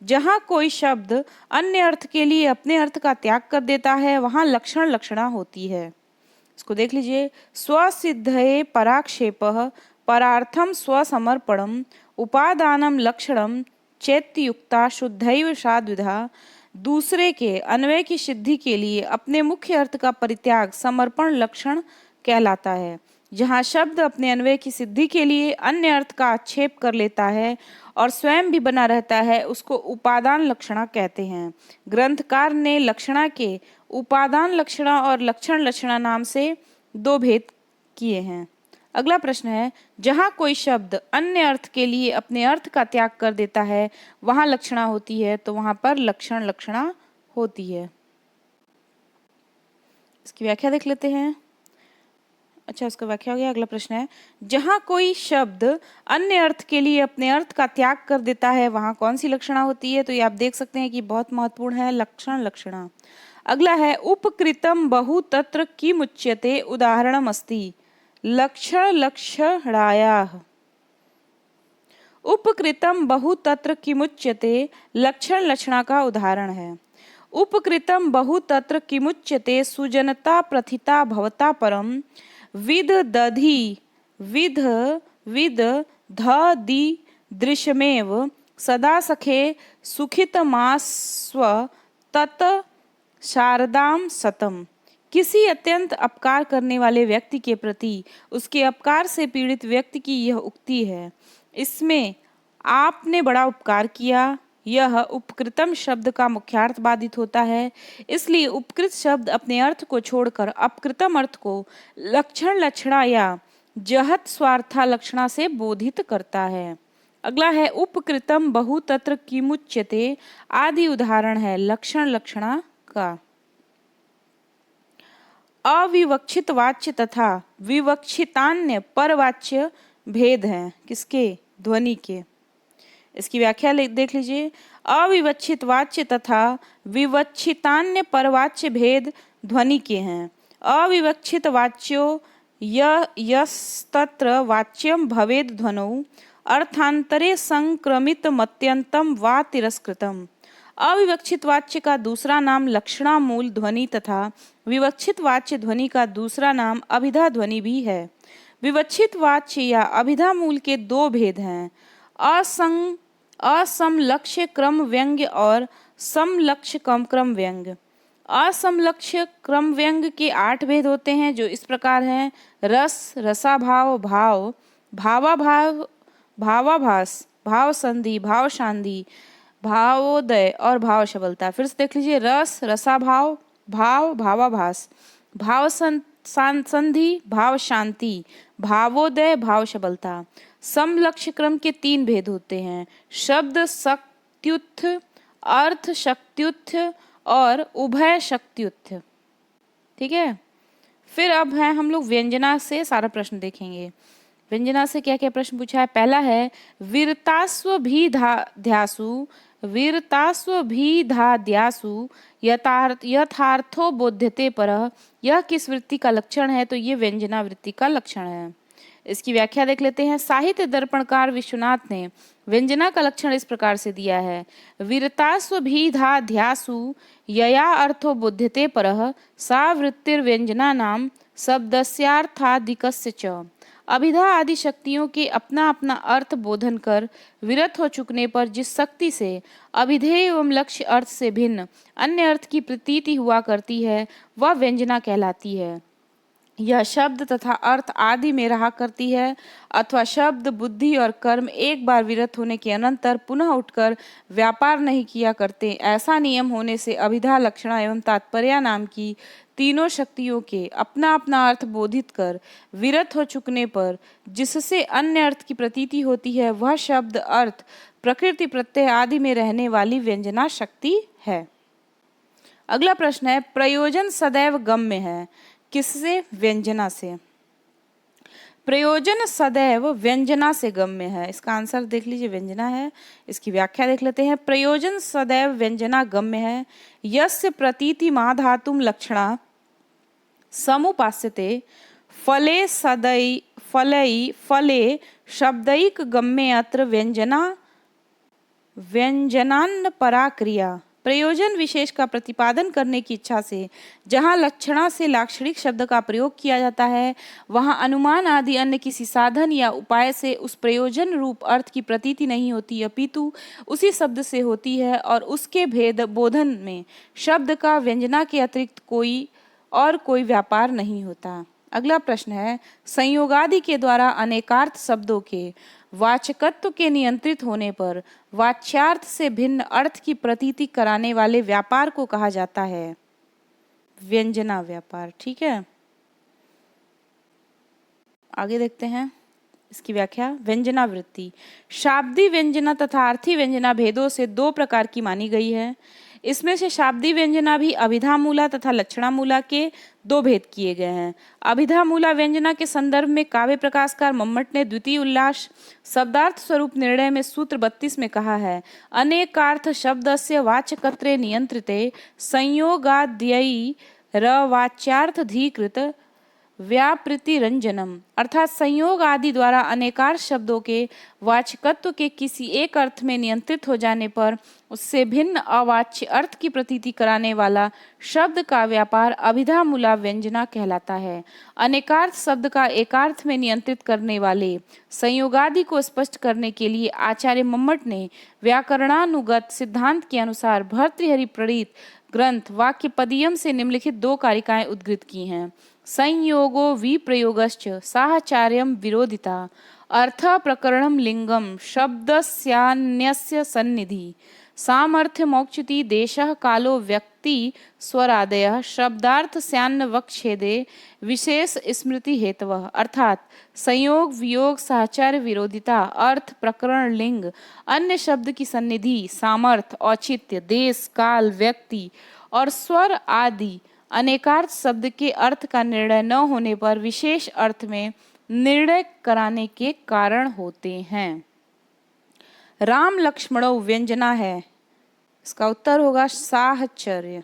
जहाँ कोई शब्द अन्य अर्थ के लिए अपने अर्थ का त्याग कर देता है वहाँ लक्षण लक्षणा होती है। इसको देख लीजिए। स्वसिद्धये पराक्षेपः परार्थम स्वसमर्पणम उपादानम लक्षणम चैत्ययुक्ता शुद्धैव साद्विधा। दूसरे के अन्वय की सिद्धि के लिए अपने मुख्य अर्थ का परित्याग समर्पण लक्षण कहलाता है। जहाँ शब्द अपने अन्वय की सिद्धि के लिए अन्य अर्थ का आक्षेप कर लेता है और स्वयं भी बना रहता है उसको उपादान लक्षणा कहते हैं। ग्रंथकार ने लक्षणा के उपादान लक्षणा और लक्षण लक्षणा नाम से 2 भेद किए हैं। अगला प्रश्न है, जहाँ कोई शब्द अन्य अर्थ के लिए अपने अर्थ का त्याग कर देता है वहाँ लक्षणा होती है, तो वहाँ पर लक्षण लक्षणा होती है। इसकी व्याख्या देख लेते हैं। अच्छा, इसका व्याख्या हो गया। अगला प्रश्न है, जहाँ कोई शब्द अन्य अर्थ के लिए अपने अर्थ का त्याग कर देता है वहाँ कौन सी लक्षणा होती है? तो ये आप देख सकते हैं कि बहुत महत्वपूर्ण है, लक्षण लक्षणा। अगला है, उपकृतम बहु तत्र किमुच्यते उदाहरणम अस्ति लक्षण लक्षणायाः। उपकृतम बहु तत्र किमुच्यते लक्षण लक्षणा का उदाहरण है। उपकृतम बहु तत्र किमुच्यते सुजनता प्रथिता भवता परम विद दधि विध विद ध दि दृश्यमेव सदा सखे सुखितमास्व तत् शारदाम सतम। किसी अत्यंत अपकार करने वाले व्यक्ति के प्रति उसके अपकार से पीड़ित व्यक्ति की यह उक्ति है। इसमें आपने बड़ा उपकार किया, यह उपकृतम शब्द का मुख्यार्थ बाधित होता है। इसलिए उपकृत शब्द अपने अर्थ को छोड़कर अपकृतम अर्थ को लक्षण लक्षणा या जहत स्वार्था लक्षणा से बोधित करता है। अगला है, उपकृतम बहु तत्र किमुच्यते आदि उदाहरण है लक्षण लक्षणा का। अविवक्षित वाच्य तथा विवक्षितान्य परवाच्य भेद हैं किसके? ध्वनि के। इसकी व्याख्या देख लीजिए। अविवक्षित वाच्य तथा विवक्षितान्य परवाच्य भेद ध्वनि के हैं। अविवक्षित वाच्यो यस्तत्र वाच्यम भवेद ध्वनौ अर्थांतरे संक्रमित मत्यंतम वा तिरस्कृतम। अविवक्षित वाच्य का दूसरा नाम लक्षणा मूल ध्वनि तथा विवक्षित वाच्य ध्वनि का दूसरा नाम अभिधा ध्वनि भी है। विवक्षित वाच्य या अभिधा मूल के 2 भेद हैं, असमलक्ष्य क्रम व्यंग्य और समलक्ष्य क्रम व्यंग्य। असमलक्ष्य क्रम व्यंग्य के 8 भेद होते हैं जो इस प्रकार हैं: रस, रसाभाव, भाव, भावाभास, भाव संधि, भाव शांति, भावोदय और भाव सबलता। फिर से देख लीजिए, रस रसाभाव, भाव भावाभास, संधि भाव शांति, भावोदय भाव सबलता। समलक्ष्य क्रम के 3 भेद होते हैं, शब्द शक्त्युत्थ, अर्थ शक्त्युत्थ और उभय शक्त्युत्थ। ठीक है, फिर अब है हम लोग व्यंजना से सारा प्रश्न देखेंगे। व्यंजना से क्या क्या प्रश्न पूछा है। पहला है वीरतास्व भी ध्यासु, वीरतास्व भी ध्यासु यथार्थो बोध्यते परः, यह किस वृत्ति का लक्षण है। तो ये व्यंजना वृत्ति का लक्षण है। इसकी व्याख्या देख लेते हैं। साहित्य दर्पणकार विश्वनाथ ने व्यंजना का लक्षण इस प्रकार से दिया है, वीरतास्व भी ध्यासु यया अर्थो बुध्यते परः सा वृत्तिर्व्यंजना नाम शब्दस्यार्थादिकस्य च। अभिधा आदि शक्तियों के अपना अपना अर्थ बोधन कर विरत हो चुकने पर जिस शक्ति से अभिधेय एवं लक्ष्य अर्थ से भिन्न अन्य अर्थ की प्रतीति हुआ करती है वह व्यंजना कहलाती है। यह शब्द तथा अर्थ आदि में रहा करती है, अथवा शब्द बुद्धि और कर्म एक बार विरत होने के अनंतर पुनः उठकर व्यापार नहीं किया करते। ऐसा नियम होने से अभिधा, लक्षणा एवं तात्पर्य नाम की तीनों शक्तियों के अपना अपना अर्थ बोधित कर विरत हो चुकने पर जिससे अन्य अर्थ की प्रतीति होती है वह शब्द, अर्थ, प्रकृति, प्रत्यय आदि में रहने वाली व्यंजना शक्ति है। अगला प्रश्न है, प्रयोजन सदैव गम्य है, किससे? व्यंजना से। प्रयोजन सदैव व्यंजना से गम्य है। इसका आंसर देख लीजिए, व्यंजना है। इसकी व्याख्या देख लेते हैं। प्रयोजन सदैव व्यंजना गम्य है, यस्य प्रतीति माधातुम लक्षणा समुपास्यते फले सदै फले शब्दैक गम्ये अत्र व्यंजनान्न परा क्रिया। प्रयोजन विशेष का प्रतिपादन करने की इच्छा से जहाँ लक्षणा से लाक्षणिक शब्द का प्रयोग किया जाता है वहाँ अनुमान आदि अन्य किसी साधन या उपाय से उस प्रयोजन रूप अर्थ की प्रतीति नहीं होती, अपितु उसी शब्द से होती है और उसके भेद बोधन में शब्द का व्यंजना के अतिरिक्त कोई व्यापार नहीं होता। अगला प्रश्न है, संयोगादि के द्वारा अनेकार्थ शब्दों के वाचकत्व के नियंत्रित होने पर वाच्यार्थ से भिन्न अर्थ की प्रतीति कराने वाले व्यापार को कहा जाता है व्यंजना व्यापार। ठीक है, आगे देखते हैं इसकी व्याख्या। व्यंजना वृत्ति शाब्दी व्यंजना तथा अर्थी व्यंजना भेदों से 2 प्रकार की मानी गई है। इसमें से शाब्दी व्यंजना भी अभिधा मूला तथा लक्षणा मूला के 2 भेद किए गए हैं। अभिधा मूला व्यंजना के संदर्भ में काव्य प्रकाशकार मम्मट ने द्वितीय उल्लास शब्दार्थ स्वरूप निर्णय में सूत्र 32 में कहा है, अनेकार्थ शब्दस्य वाचकत्रे नियंत्रिते संयोगाद्ययी रवाच्यार्थधीकृत व्यापृति रंजनम। अर्थात संयोग आदि द्वारा अनेकार्थ शब्दों के वाचकत्व के किसी एक अर्थ में नियंत्रित हो जाने पर उससे भिन्न अवाच्य अर्थ की प्रतीति कराने वाला शब्द का व्यापार अभिधा मूला व्यंजना कहलाता है। अनेकार्थ शब्द का एकार्थ में नियंत्रित करने वाले संयोगादि को स्पष्ट करने के लिए आचार्य मम्मट ने व्याकरणानुगत सिद्धांत के अनुसार भर्तृहरि प्रणीत ग्रंथ वाक्यपदीयम से निम्नलिखित 2 कारिकाएं उद्धृत की हैं। संयोगो विप्रयोगश्च साहचर्यम विरोधिता, अर्थ प्रकरणम लिंगम शब्दस्यान्यस्य सन्निधि, सामर्थ्य मोक्षति देशः कालो व्यक्ति स्वरादयः शब्दार्थ स्यान्न वक्षेदे विशेष स्मृति हेतवः। अर्थात संयोग, वियोग, साहचर्य, विरोधिता, अर्थ, प्रकरण, लिंग, अन्य शब्द की सन्निधि, सामर्थ्य, औचित्य, देश, काल, व्यक्ति और स्वर आदि अनेकार्थ शब्द के अर्थ का निर्णय न होने पर विशेष अर्थ में निर्णय कराने के कारण होते हैं। राम लक्ष्मणो व्यंजना है, इसका उत्तर होगा साहचर्य।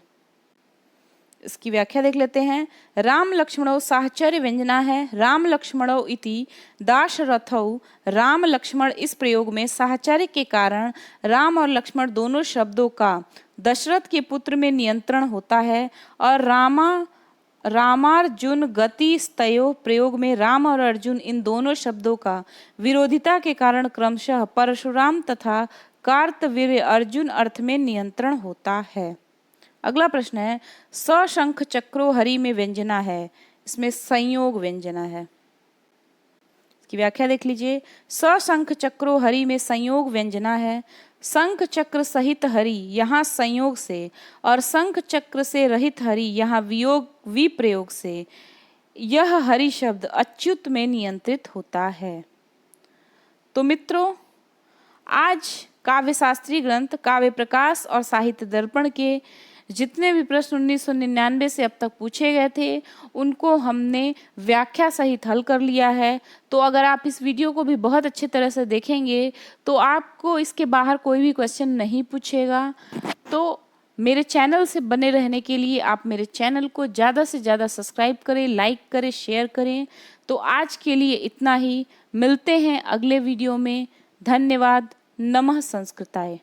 इसकी व्याख्या देख लेते हैं। राम लक्ष्मणो साहचर्य व्यंजना है। राम लक्ष्मणो इति दाशरथौ, राम लक्ष्मण इस प्रयोग में साहचर्य के कारण राम और लक्ष्मण दोनों शब्दों का दशरथ के पुत्र में नियंत्रण होता है और रामार्जुन गति स्तयो प्रयोग में राम और अर्जुन इन दोनों शब्दों का विरोधिता के कारण क्रमशः परशुराम तथा कार्तवीर्य अर्जुन अर्थ में नियंत्रण होता है। अगला प्रश्न है, सशंख चक्रो हरि में व्यंजना है, इसमें संयोग व्यंजना है। इसकी व्याख्या देख लीजिए। सशंख चक्रो हरि में संयोग व्यंजना है। शंख चक्र सहित हरि यहाँ संयोग से, और शंख चक्र से रहित हरि यहाँ वियोग विप्रयोग से यह हरि शब्द अच्युत में नियंत्रित होता है। तो मित्रों, आज काव्य शास्त्री ग्रंथ काव्य प्रकाश और साहित्य दर्पण के जितने भी प्रश्न 1999 से अब तक पूछे गए थे उनको हमने व्याख्या सहित हल कर लिया है। तो अगर आप इस वीडियो को भी बहुत अच्छी तरह से देखेंगे तो आपको इसके बाहर कोई भी क्वेश्चन नहीं पूछेगा। तो मेरे चैनल से बने रहने के लिए आप मेरे चैनल को ज़्यादा से ज़्यादा सब्सक्राइब करें, लाइक करें, शेयर करें। तो आज के लिए इतना ही, मिलते हैं अगले वीडियो में। धन्यवाद। नमः संस्कृताय।